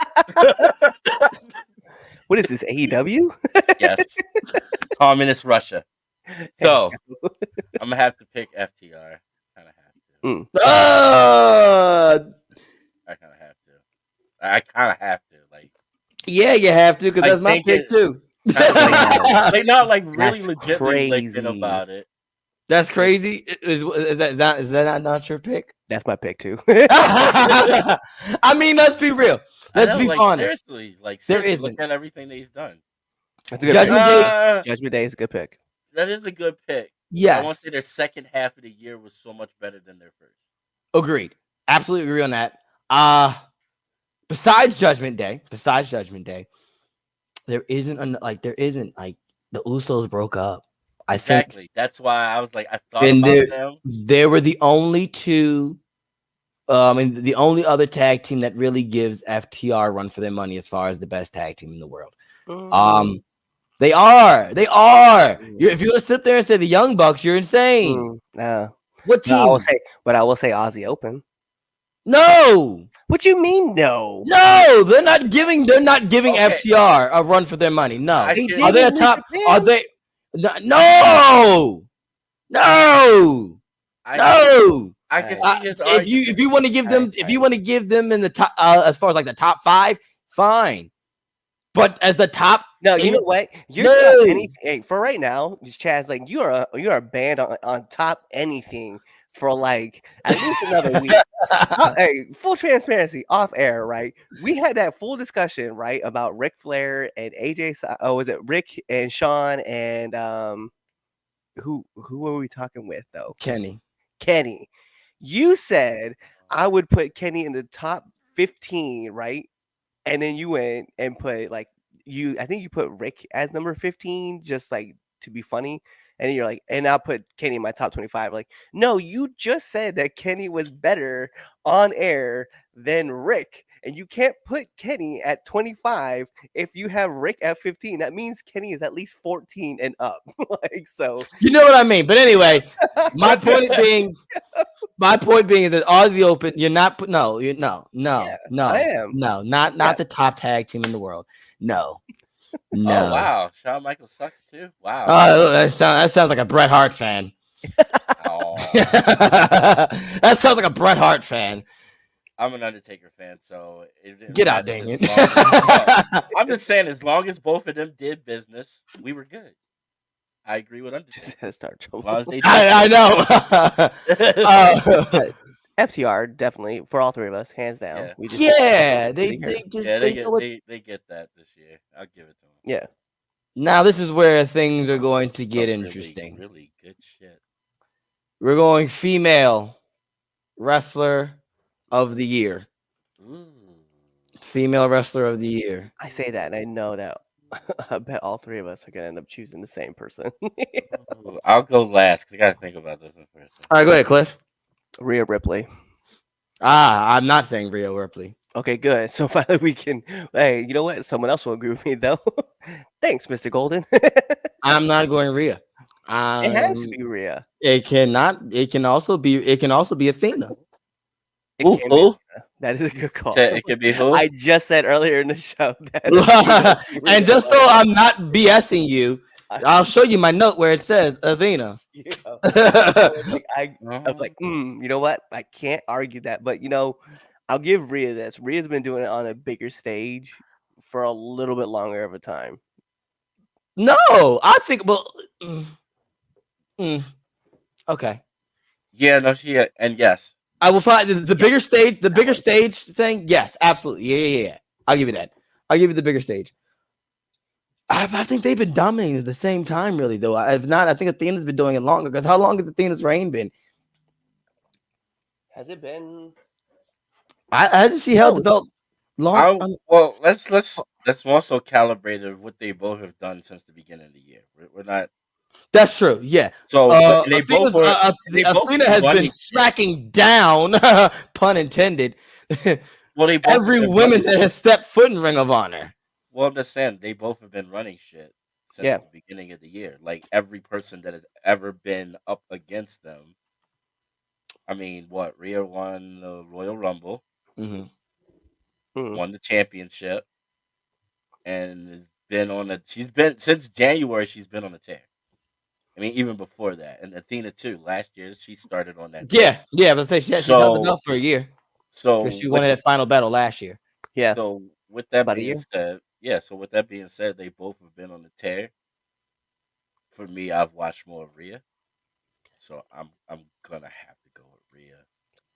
What is this, AEW? Yes. Communist Russia. So I'm gonna have to pick FTR. Kind of have to. I kind of have to. I kind of have to. Like, yeah, you have to, because that's my pick too. Like not like really legitimately thinking about it. That's crazy. Is that not your pick? That's my pick too. I mean, let's be real. Let's be honest. Seriously, look at everything they've done. That's a good Judgment Day is a good pick. That is a good pick. Yes. I want to say their second half of the year was so much better than their first. Agreed. Absolutely agree on that. Besides Judgment Day, there isn't the Usos broke up. Exactly. That's why I was like, I thought about them. They were the only two, and the only other tag team that really gives FTR a run for their money as far as the best tag team in the world. They are. If you sit there and say the Young Bucks, you're insane. Yeah. What But I will team? say, Aussie Open. No, What you mean no? no, they're not giving Okay, FTR a run for their money. No, I They can are did they a with New top? Are Japan. they? No, no, I no. can see his If argument. you want to give them in the top as far as like the top 5, fine. But as the top, No, you know what? Your top no. anything for right now, Chaz. Like you are banned on top anything for like at least another week. Hey, full transparency, off air, right? We had that full discussion, right, about Ric Flair and AJ. Oh, was it Rick and Sean and who were we talking with though? Kenny. Kenny. You said I would put Kenny in the top 15, right? And then you went and put like I think you put Rick as number 15, just like to be funny. And you're like, and I'll put Kenny in my top 25. Like, no, you just said that Kenny was better on air than Rick. And you can't put Kenny at 25 if you have Rick at 15. That means Kenny is at least 14 and up. Like, so You know what I mean. But anyway, my point being is that Aussie Open, you're not no, yeah, I am. not the top tag team in the world. No. Oh wow, Shawn Michaels sucks too. Wow. Oh, that sounds like a Bret Hart fan. Oh, That sounds like a Bret Hart fan. I'm an Undertaker fan, so Get out, Damien. I'm just saying, as long as both of them did business, we were good. I agree with Undertaker. Just had to start trouble. As long as they did I know. FTR definitely for all three of us, hands down. Yeah. We just They get that this year. I'll give it to them. yeah. Now this is where things are going to get Some interesting. Really good shit. We're going female wrestler of the year. Ooh. Female wrestler of the year. I say that, and I know that. I bet all three of us are gonna end up choosing the same person. Ooh, I'll go last because I gotta think about this one first. All right, go ahead, Cliff. Rhea Ripley. I'm not saying Rhea Ripley. Okay, good. So finally we can. Hey, you know what? Someone else will agree with me though. Thanks, Mr. Golden. I'm not going Rhea. It has to be Rhea. It cannot. It can also be Athena. It can be Athena. That is a good call. It could be who? I just said earlier in the show that. And just so I'm not BSing you, I'll show you my note where it says Athena. Yeah. I was like, you know what? I can't argue that, but I'll give Rhea this. Rhea's been doing it on a bigger stage for a little bit longer of a time. No, I think. Well, okay. Yeah, no, and yes, I will find the bigger stage. The bigger stage thing. Yes, absolutely. Yeah. I'll give you that. I'll give you the bigger stage. I think they've been dominating at the same time, really, though. If not, I think Athena's been doing it longer. Because how long has Athena's reign been? Has it been? Hasn't she held the belt long? Well, let's also calibrate what they both have done since the beginning of the year. We're not. That's true. Yeah. So they both are. Athena has been slacking down, pun intended. Well, they both every woman that has stepped foot in Ring of Honor. Well, I'm just saying they both have been running shit since the beginning of the year. Like every person that has ever been up against them. I mean, what? Rhea won the Royal Rumble, won the championship, and has been on a. She's been since January. She's been on a tear. I mean, even before that, and Athena too. Last year, she started on that. Yeah. But say she's held the belt for a year. So she won that final battle last year. Yeah. So with that being said. Yeah, so with that being said, they both have been on the tear. For me, I've watched more of Rhea, so I'm gonna have to go with Rhea.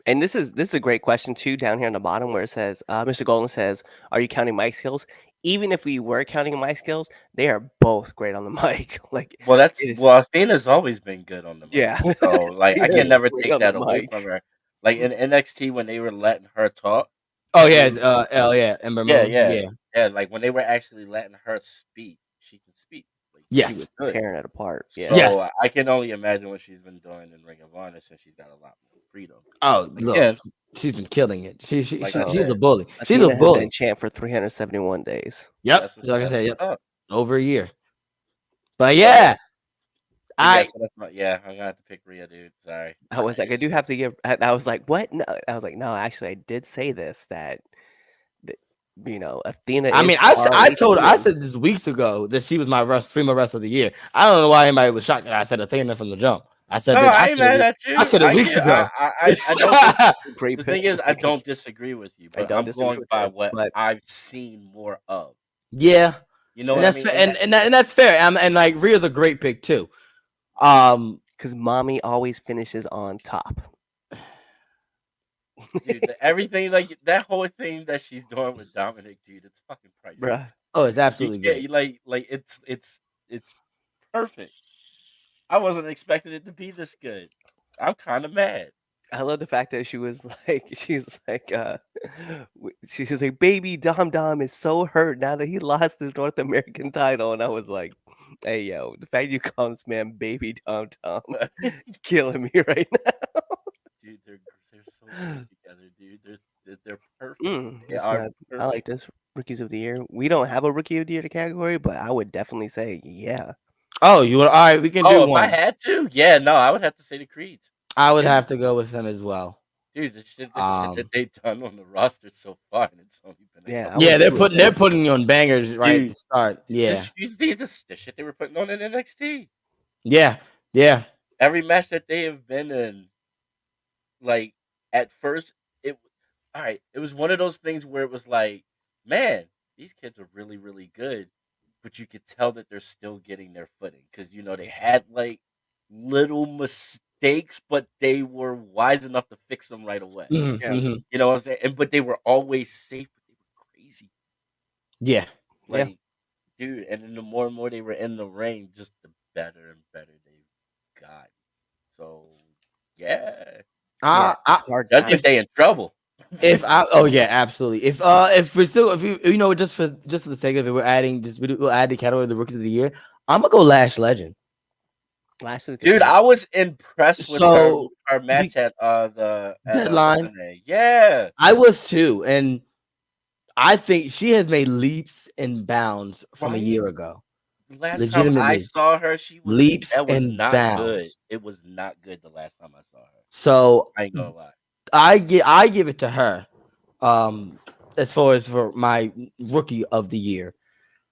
And this is a great question too. Down here on the bottom where it says, Mr. Golden says, "Are you counting mic skills?" Even if we were counting mic skills, they are both great on the mic. Like, Athena's always been good on the mic. Yeah. So like, I can never take that away from her. Like in NXT when they were letting her talk. Oh yeah, Ember Moon. Yeah. Like when they were actually letting her speak, she can speak. Like, yes, she was tearing it apart. Yeah. So I can only imagine what she's been doing in Ring of Honor since she's got a lot more freedom. Oh, look, she's been killing it. She's a bully. She's a bully. Been champ for 371 days. Yep. Like I said, over a year. But yeah, So that's my I'm gonna have to pick Rhea, dude. Sorry. I was like, I do have to give. I was like, what? No, I was like, no, actually, I did say this that Athena I is mean, I ROH. said this weeks ago that she was my female wrestler of the year. I don't know why anybody was shocked that I said Athena from the jump. I said No, that. I ain't mad at I you. said it I weeks get. ago. I don't. Great The thing pick. is, I don't disagree with you, I but don't I'm disagree going with by you, what but I've seen more of. Yeah, You know and what I that's mean? fair, and that's fair. And like Rhea's a great pick too. because mommy always finishes on top. Dude, everything like that whole thing that she's doing with Dominic, dude, it's fucking priceless. Bruh. Oh, it's You absolutely can't great. it's perfect. I wasn't expecting it to be this good. I'm kind of mad. I love the fact that she's like, she's like, baby Dom Dom is so hurt now that he lost his North American title, and I was like, hey yo, the fact you call this man baby Dom Dom, killing me right now. Dude, they're so good together, dude. They're perfect. They It's are not. I perfect. like this rookies of the year. We don't have a rookie of the year category, but I would definitely say, yeah. Oh, you want? All right, we can do Oh, if I one. had to, yeah, no, I would have to say the Creeds. I would Dude, have to go with them as well. dude, the shit that they've done on the roster so far, and it's only been a Yeah, I couple would Yeah, agree with they're this. putting you on bangers right at Dude, the start. Yeah, the shit they were putting on in NXT. yeah, yeah. Every match that they have been in, like at first, it all right. It was one of those things where it was like, man, these kids are really, really good, but you could tell that they're still getting their footing because they had like little mistakes, but they were wise enough to fix them right away. Yeah, Mm-hmm. You know what I'm saying? But they were always safe. But they were crazy. Yeah. yeah, Like, dude, and then the more and more they were in the ring, just the better and better they got. So, yeah. yeah. It's I hard Judgment times. Day in trouble. if I oh yeah, absolutely. If we're still if you know just for the sake of it, we're adding we'll add the category of the rookies of the year. I'm gonna go Lash Legend. Last is a good Dude, pick. I was impressed with So her match at what's deadline, the name? Yeah. I was too, and I think she has made leaps and bounds from a Right? year ago. The last time I Legitimately, saw her, leaps that was and not good. bounds. It was not good the last time I saw her. So I ain't gonna lie. I give it to her. As far as for my rookie of the year.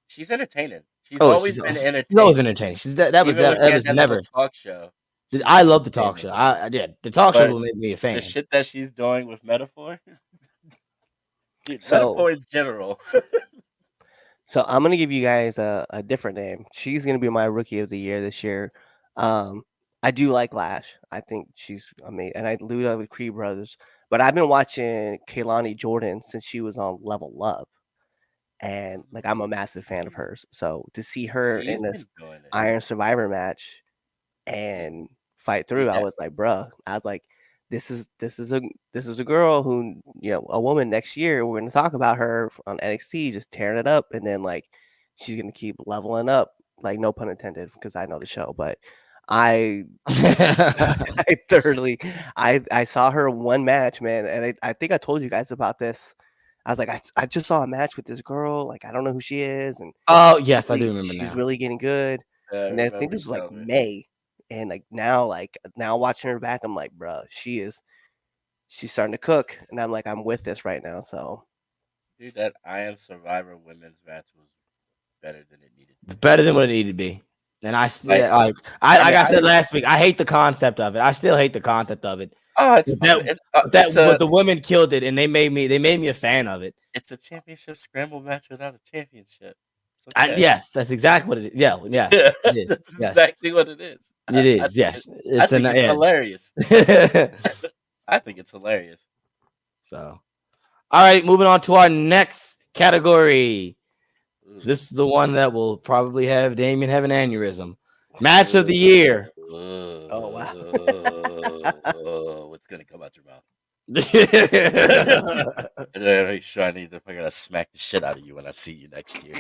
She's entertaining. She's Oh, always been she's always been entertaining. entertaining. That Even when she had was that little never. talk show, she was I love the talk entertaining. show. I did. The talk shows But will make me a the fan. shit that she's doing with Metaphor, dude, So, Metaphor in general. so I'm gonna give you guys a different name. She's gonna be my rookie of the year this year. I do like Lash. I think she's amazing, and I love with Creed Brothers. But I've been watching Kaylani Jordan since she was on Level Up, and like I'm a massive fan of hers. So to see her She's in this been doing it. Iron Survivor match and fight through, Dude, I was like, bruh, I was like, this is a girl who, a woman next year. We're gonna talk about her on NXT, just tearing it up, and then like she's gonna keep leveling up. Like no pun intended, because I know the show, but I I thoroughly I saw her one match, man, and I think I told you guys about this. I was like, I just saw a match with this girl, like I don't know who she is, and Oh yes, I do remember she's now. really getting good. I And I think remember this you was like telling me. May, and now watching her back, I'm like, bro, she's starting to cook, and I'm like, I'm with this right now. So Dude, that Iron Survivor women's match was better than it needed to be. Better than what it needed to be. And I still Like, like I like mean, I said last week, I hate the concept of it. I still hate the concept of it. oh, it's But fun. but the women killed it, and they made me a fan of it. It's a championship scramble match without a championship. It's okay. Yes, that's exactly what it is. Yeah, yes, Yeah, it is. that's Yes, exactly what it is. it is. Yes, I think it's yeah. hilarious. I think it's hilarious. So, all right, moving on to our next category. Ooh. This is the one that will probably have Damien have an aneurysm. Match of the year. oh wow. What's gonna come out your mouth? I'm Make sure I gotta smack the shit out of you when I see you next year.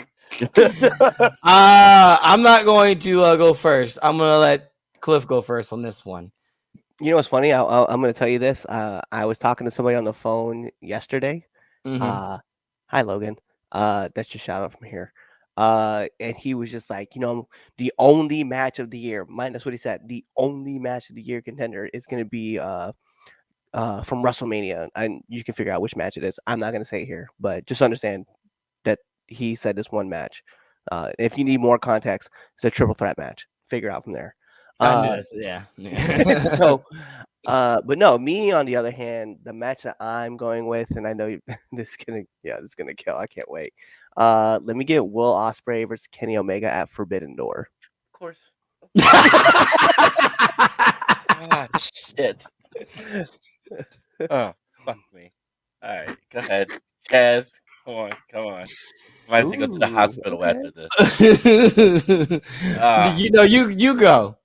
not going to go first. I'm gonna let Cliff go first on this one. You know what's funny? I'm going to tell you this. I was talking to somebody on the phone yesterday. Mhm. Hi, Logan. That's your shout out from here. And he was just like, the only match of the year. That's what he said. The only match of the year contender is going to be from WrestleMania, and you can figure out which match it is. I'm not going to say it here, but just understand that he said this one match. If you need more context, it's a triple threat match. Figure out from there. I knew this. Yeah. So, but no, me on the other hand, the match that I'm going with, and I know this is gonna kill. I can't wait. Let me get Will Ospreay versus Kenny Omega at Forbidden Door. Of course. Ah, shit. Oh, fuck me. All right, go ahead, Chaz. Come on. Might have to go to the hospital after this. You go.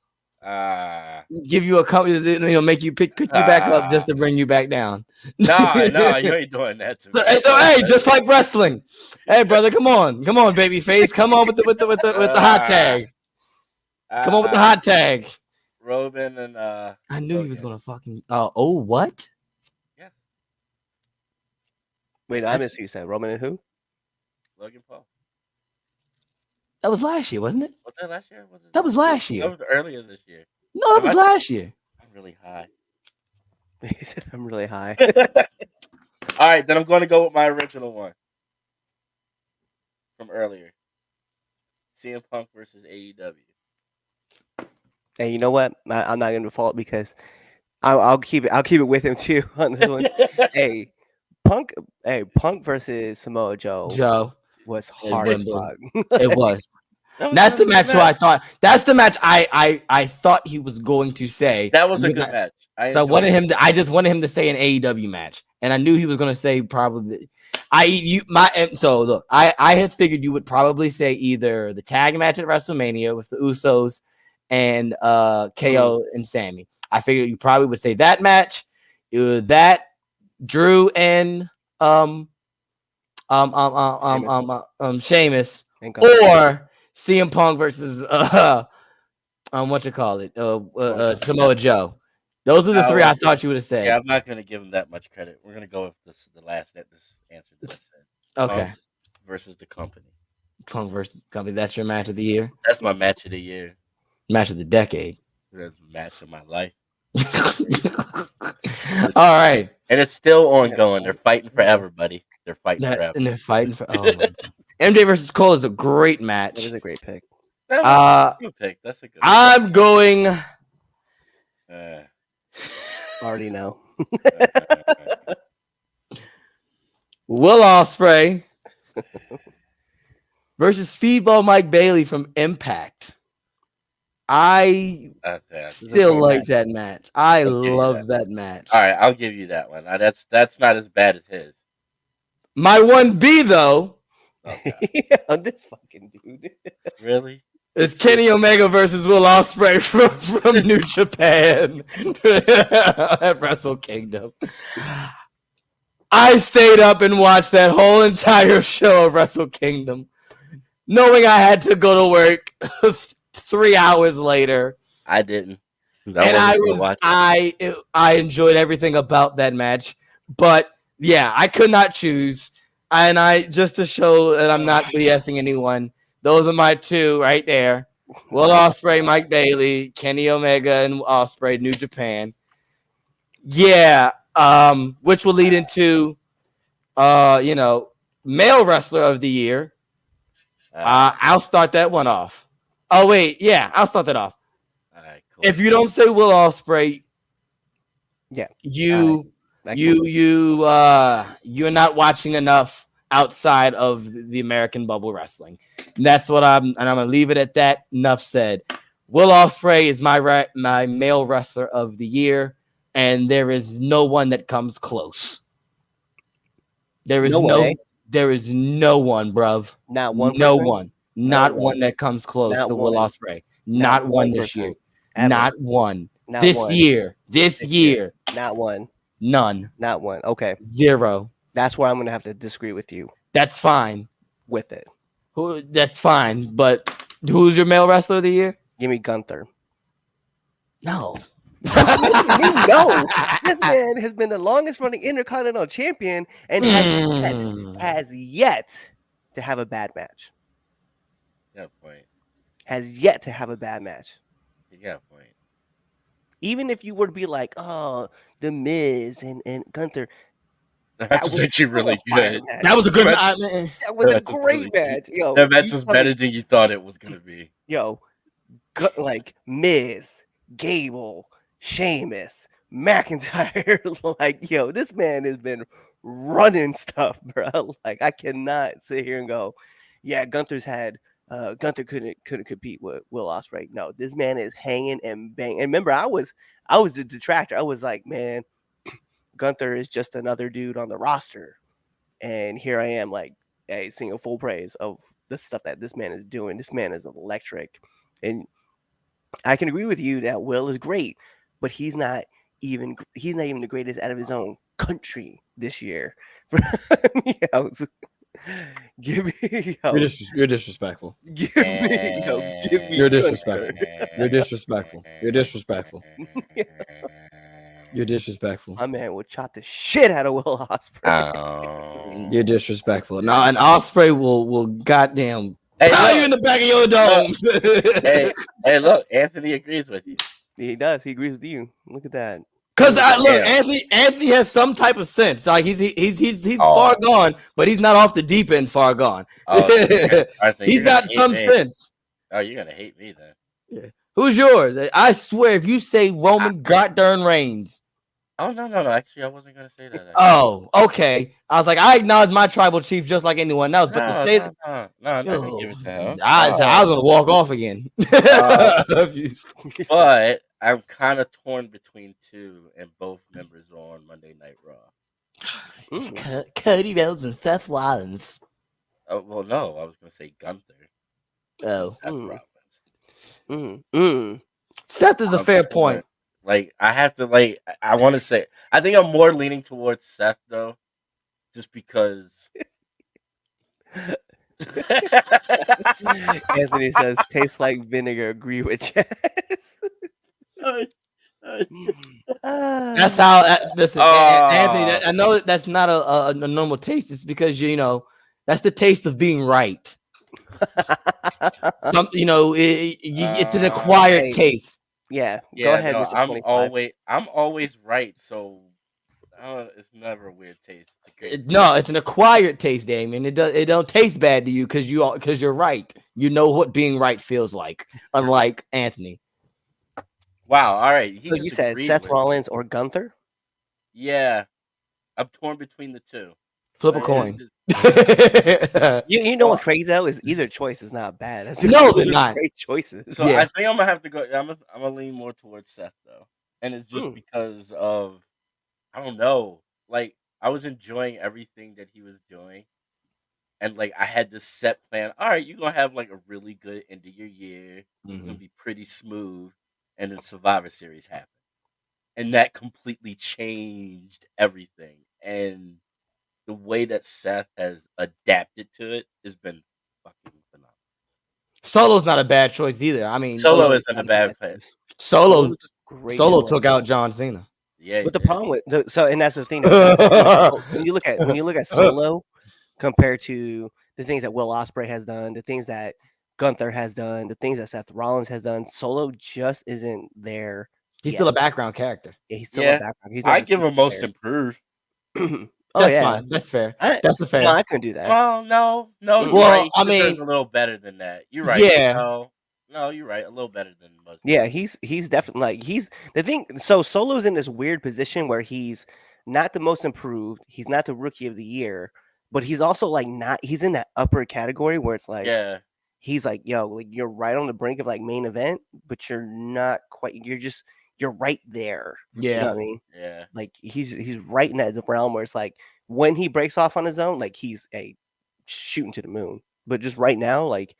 Ah. Give you a couple, make you pick you back up just to bring you back down. No, you ain't doing that to me. So hey, just like wrestling. Hey, brother, come on, babyface, come on with the hot tag. Come on with the hot tag. Robin and I knew he was gonna fucking. Oh, what? Yeah. Wait, I missed what you said. Roman and who? Logan Paul. That was last year, wasn't it? Was that last year? That was last year. That was earlier this year. No, that was last year. I'm really high. He said I'm really high. All right, then I'm going to go with my original one from earlier. CM Punk versus AEW. Hey, you know what? I'm not going to fault because I'll keep it with him too on this one. Hey, Punk versus Samoa Joe was hard as fuck. It was. That's the match I thought. That's the match I thought he was going to say. That was a good match. I just wanted him to say an AEW match, and I knew he was going to say probably. So look, I had figured you would probably say either the tag match at WrestleMania with the Usos and KO and Sammy. I figured you probably would say that match. That Drew and Sheamus, or CM Punk versus Samoa Joe. Those are the three I thought you would have said. Yeah, I'm not going to give him that much credit. We're going to go with this answer that I said. Okay. Punk versus the Company. Punk versus Company. That's your match of the year? That's my match of the year. Match of the decade. That's a match of my life. All right. And it's still ongoing. They're fighting forever, buddy. They're fighting forever. And they're fighting for MJ versus Cole is a great match. That is a great pick. That's a good pick. That's a good I'm pick. Going already know. Will Ospreay versus Speedball Mike Bailey from Impact. I still like that match. I love that match. All right, I'll give you that one. That's not as bad as his. My 1B though. This fucking dude. Really? It's Kenny Omega versus Will Ospreay from New Japan at Wrestle Kingdom. I stayed up and watched that whole entire show of Wrestle Kingdom, knowing I had to go to work 3 hours later. I didn't. I enjoyed everything about that match, but yeah, I could not choose. And just to show that I'm not BSing anyone, those are my two right there. Will Ospreay, Mike Bailey, Kenny Omega, and Ospreay, New Japan. Yeah, which will lead into, male wrestler of the year. I'll start that one off. Oh wait, yeah, I'll start that off. All right, cool. If you don't say Will Ospreay, yeah, you're not watching enough outside of the American bubble wrestling. And that's what I'm gonna leave it at that. Enough said. Will Ospreay is my male wrestler of the year, and there is no one that comes close. There is no one, bruv. Not one. No one. Not one that comes close to Will Ospreay. Not one this year. Not one. This year. Not one. None. Not one. Okay. 0. That's where I'm going to have to disagree with you. That's fine. With it. That's fine. But who's your male wrestler of the year? Give me Gunther. No. No. This man has been the longest running Intercontinental Champion and has yet to have a bad match. You got a point. has yet to have a bad match. You got a point. Even if you were to be like, oh, the Miz and Gunther, That that was was actually still a really fire good. match. That was a good That match. That was a match was great really good. match. Yo, That match you was tell me, better than you thought it was gonna be. yo, like Miz, Gable, Sheamus, McIntyre. Like, yo, this man has been running stuff, bro. Like, I cannot sit here and go, yeah, Gunther couldn't compete with Will Ospreay. No, this man is hanging and banging. And remember, I was the detractor. I was like, man, Gunther is just another dude on the roster. And here I am, like, hey, singing full praise of the stuff that this man is doing. This man is electric. And I can agree with you that Will is great, but he's not even the greatest out of his own country this year. Yo, give me You're disrespectful. give me You're Gunther. disrespectful. You're disrespectful. You're disrespectful. You're disrespectful. My man will chop the shit out of Will Ospreay. Oh. You're disrespectful. No, an Osprey will goddamn Hey, pow you look. in the back of your dome. Hey, look. Anthony agrees with you. He does. He agrees with you. Look at that. Cause I look, Yeah. Anthony has some type of sense. Like he's Oh. far gone, but he's not off the deep end far gone. Oh, I think He's you're gonna got hate some me. sense. Oh, you're gonna hate me then. Who's yours? I swear, if you say Roman Goddamn Reigns. Oh no. Actually, I wasn't gonna say that. Actually. Oh, okay. I was like, I acknowledge my tribal chief just like anyone else, but to say No, I'm not gonna give it to him. I was gonna walk off again. But I'm kind of torn between two, and both members are on Monday Night Raw. Cody Rhodes and Seth Rollins. Oh well, no, I was gonna say Gunther. Oh, Seth Rollins. Seth is a fair point. Like I have to I want to say I think I'm more leaning towards Seth though, just because. Anthony says, tastes like vinegar. Agree with Chaz. That's how. Listen, Anthony. I know that's not a normal taste. It's because that's the taste of being right. It's an acquired taste. Yeah. Go ahead, no, Mr. 25. I'm always right, so it's never a weird taste. No, it's an acquired taste, Damien. It don't taste bad to you because you're right. You know what being right feels like, unlike Anthony. Wow. All right. So you said Seth Rollins or Gunther? Yeah, I'm torn between the two. Flip a coin. You know what crazy though is either choice is not bad. No, they're not great choices. So I think I'm gonna have to go. I'm gonna lean more towards Seth though, and it's just because of I don't know. Like I was enjoying everything that he was doing, and like I had this set plan. All right, you're gonna have like a really good end of your year. It's gonna be pretty smooth, and then Survivor Series happened, and that completely changed everything. And the way that Seth has adapted to it has been fucking phenomenal. Solo's not a bad choice either. I mean, Solo isn't a bad pick. Solo took out John Cena. Yeah, but the problem with and that's the thing. When you look at Solo compared to the things that Will Ospreay has done, the things that Gunther has done, the things that Seth Rollins has done, Solo just isn't there. He's still a background character. Yeah, he's still a background. He's not I give him most improved. That's fine. That's fair. That's a fair. No, I couldn't do that. Well, no. Well, Right. I mean, a little better than that. You're right. Yeah. No, you're right. A little better than most. Yeah, he's definitely like he's the thing. So Solo's in this weird position where he's not the most improved. He's not the rookie of the year, but he's also like not. He's in that upper category where it's like, he's like, yo, like you're right on the brink of like main event, but you're not quite. You're right there. Yeah, you know what I mean, yeah. Like he's right in that realm where it's like when he breaks off on his own, like he's shooting to the moon. But just right now, like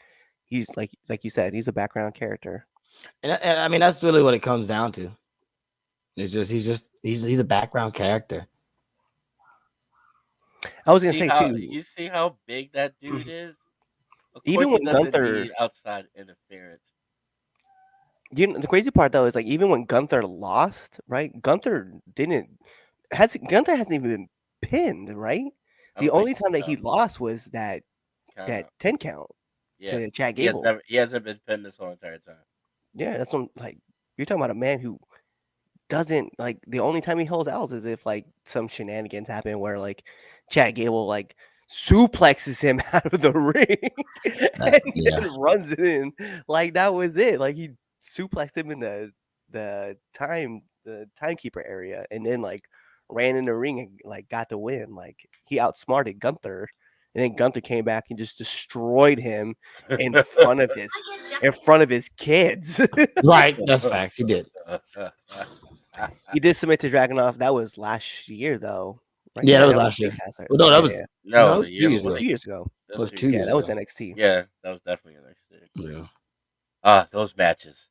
he's like you said, he's a background character. And I mean that's really what it comes down to. It's just he's a background character. I was gonna say too. You see how big that dude is. Even when Gunther outside interference. The crazy part though is like even when Gunther lost, right? Gunther hasn't even been pinned, right? The only time that he lost was that 10 count. to Chad Gable. He hasn't been pinned this whole entire time. Yeah, that's what like you're talking about a man who doesn't like the only time he holds L's is if like some shenanigans happen where like Chad Gable like suplexes him out of the ring and then runs in. Like that was it. Like he suplexed him in the timekeeper area and then like ran in the ring and like got the win. Like he outsmarted Gunther. And then Gunther came back and just destroyed him in front of his kids. Right, that's facts. He did. He did submit to Dragunov. That was last year, though. Right? Yeah, that was last year. Well, no, that was no, it was 2 years ago. 2 years ago. It was 2 years. Yeah, that was NXT. Yeah, that was definitely NXT. Yeah. Those matches.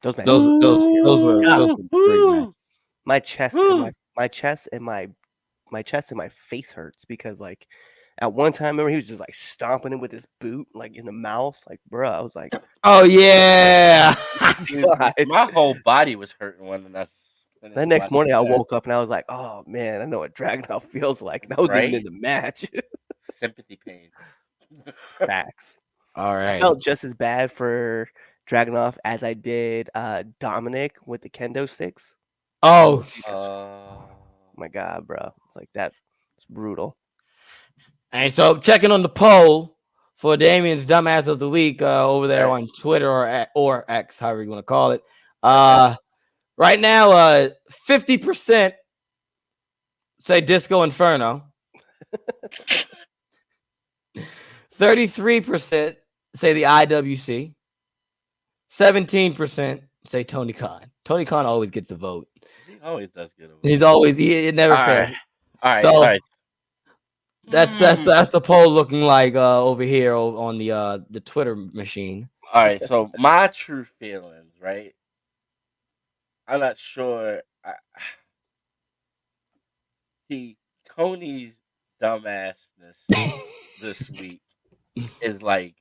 Those were great matches. My chest and my face hurts because like at one time, remember he was just like stomping him with his boot like in the mouth, like bro. I was like, oh yeah. Dude, my whole body was hurting when that's. The next morning, I woke up and I was like, "Oh man, I know what Dragunov feels like." And I was even in the match. Sympathy pain. Facts. All right. I felt just as bad for Dragunov as I did Dominic with the kendo sticks. Oh my god, bro! It's like that. It's brutal. And so checking on the poll for Damien's dumbass of the week over there on Twitter or X, however you want to call it. Right now, 50% say Disco Inferno. 33% say the IWC. 17% say Tony Khan. Tony Khan always gets a vote. He always does get a vote. It never fails. All right. That's the poll looking like over here on the Twitter machine. All right, so my true feelings, right? I'm not sure. See, Tony's dumbassness this week is like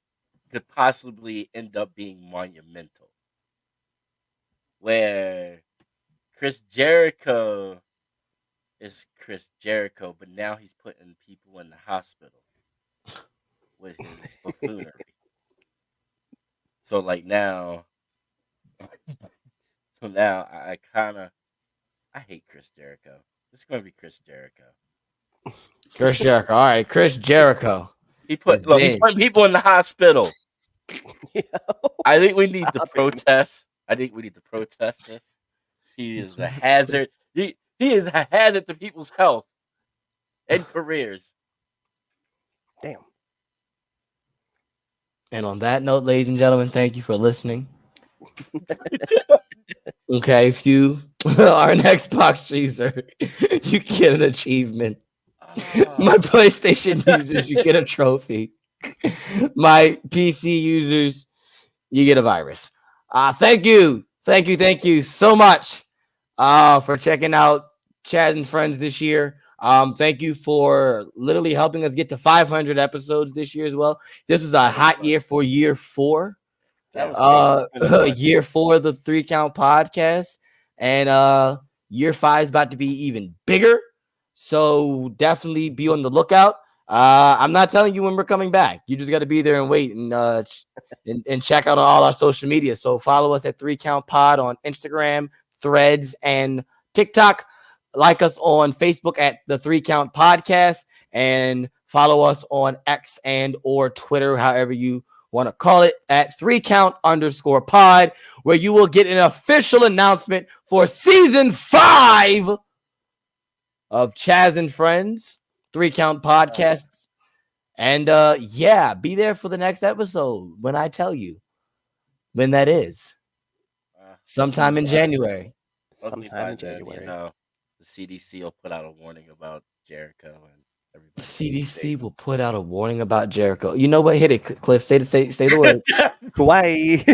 could possibly end up being monumental. Where Chris Jericho is Chris Jericho, but now he's putting people in the hospital with his buffoonery. So like now. So now I hate Chris Jericho. It's gonna be Chris Jericho. Chris Jericho. All right, Chris Jericho. He's putting people in the hospital. I think we need to protest. This. He is a hazard. He is a hazard to people's health and careers. Damn. And on that note, ladies and gentlemen, thank you for listening. Okay, if you are an Xbox user, you get an achievement. My PlayStation users, you get a trophy. My PC users, you get a virus. Thank you so much for checking out Chaz and Friends this year. Thank you for literally helping us get to 500 episodes this year as well. This was a hot year for year 4. Year 4 of the 3 Count podcast, and year 5 is about to be even bigger. So definitely be on the lookout. I'm not telling you when we're coming back. You just got to be there and wait and check out all our social media. So follow us at 3 Count Pod on Instagram, Threads, and TikTok. Like us on Facebook at the 3 Count Podcast, and follow us on X and or Twitter, however you want to call it, at 3count_pod, where you will get an official announcement for season 5 of Chaz and Friends 3 Count Podcasts. And be there for the next episode when I tell you when that is. Sometime in January. Sometime in January. The CDC will put out a warning about Jericho and everybody. CDC will put out a warning about Jericho. You know what? Hit it, Cliff. Say the word. Hawaii.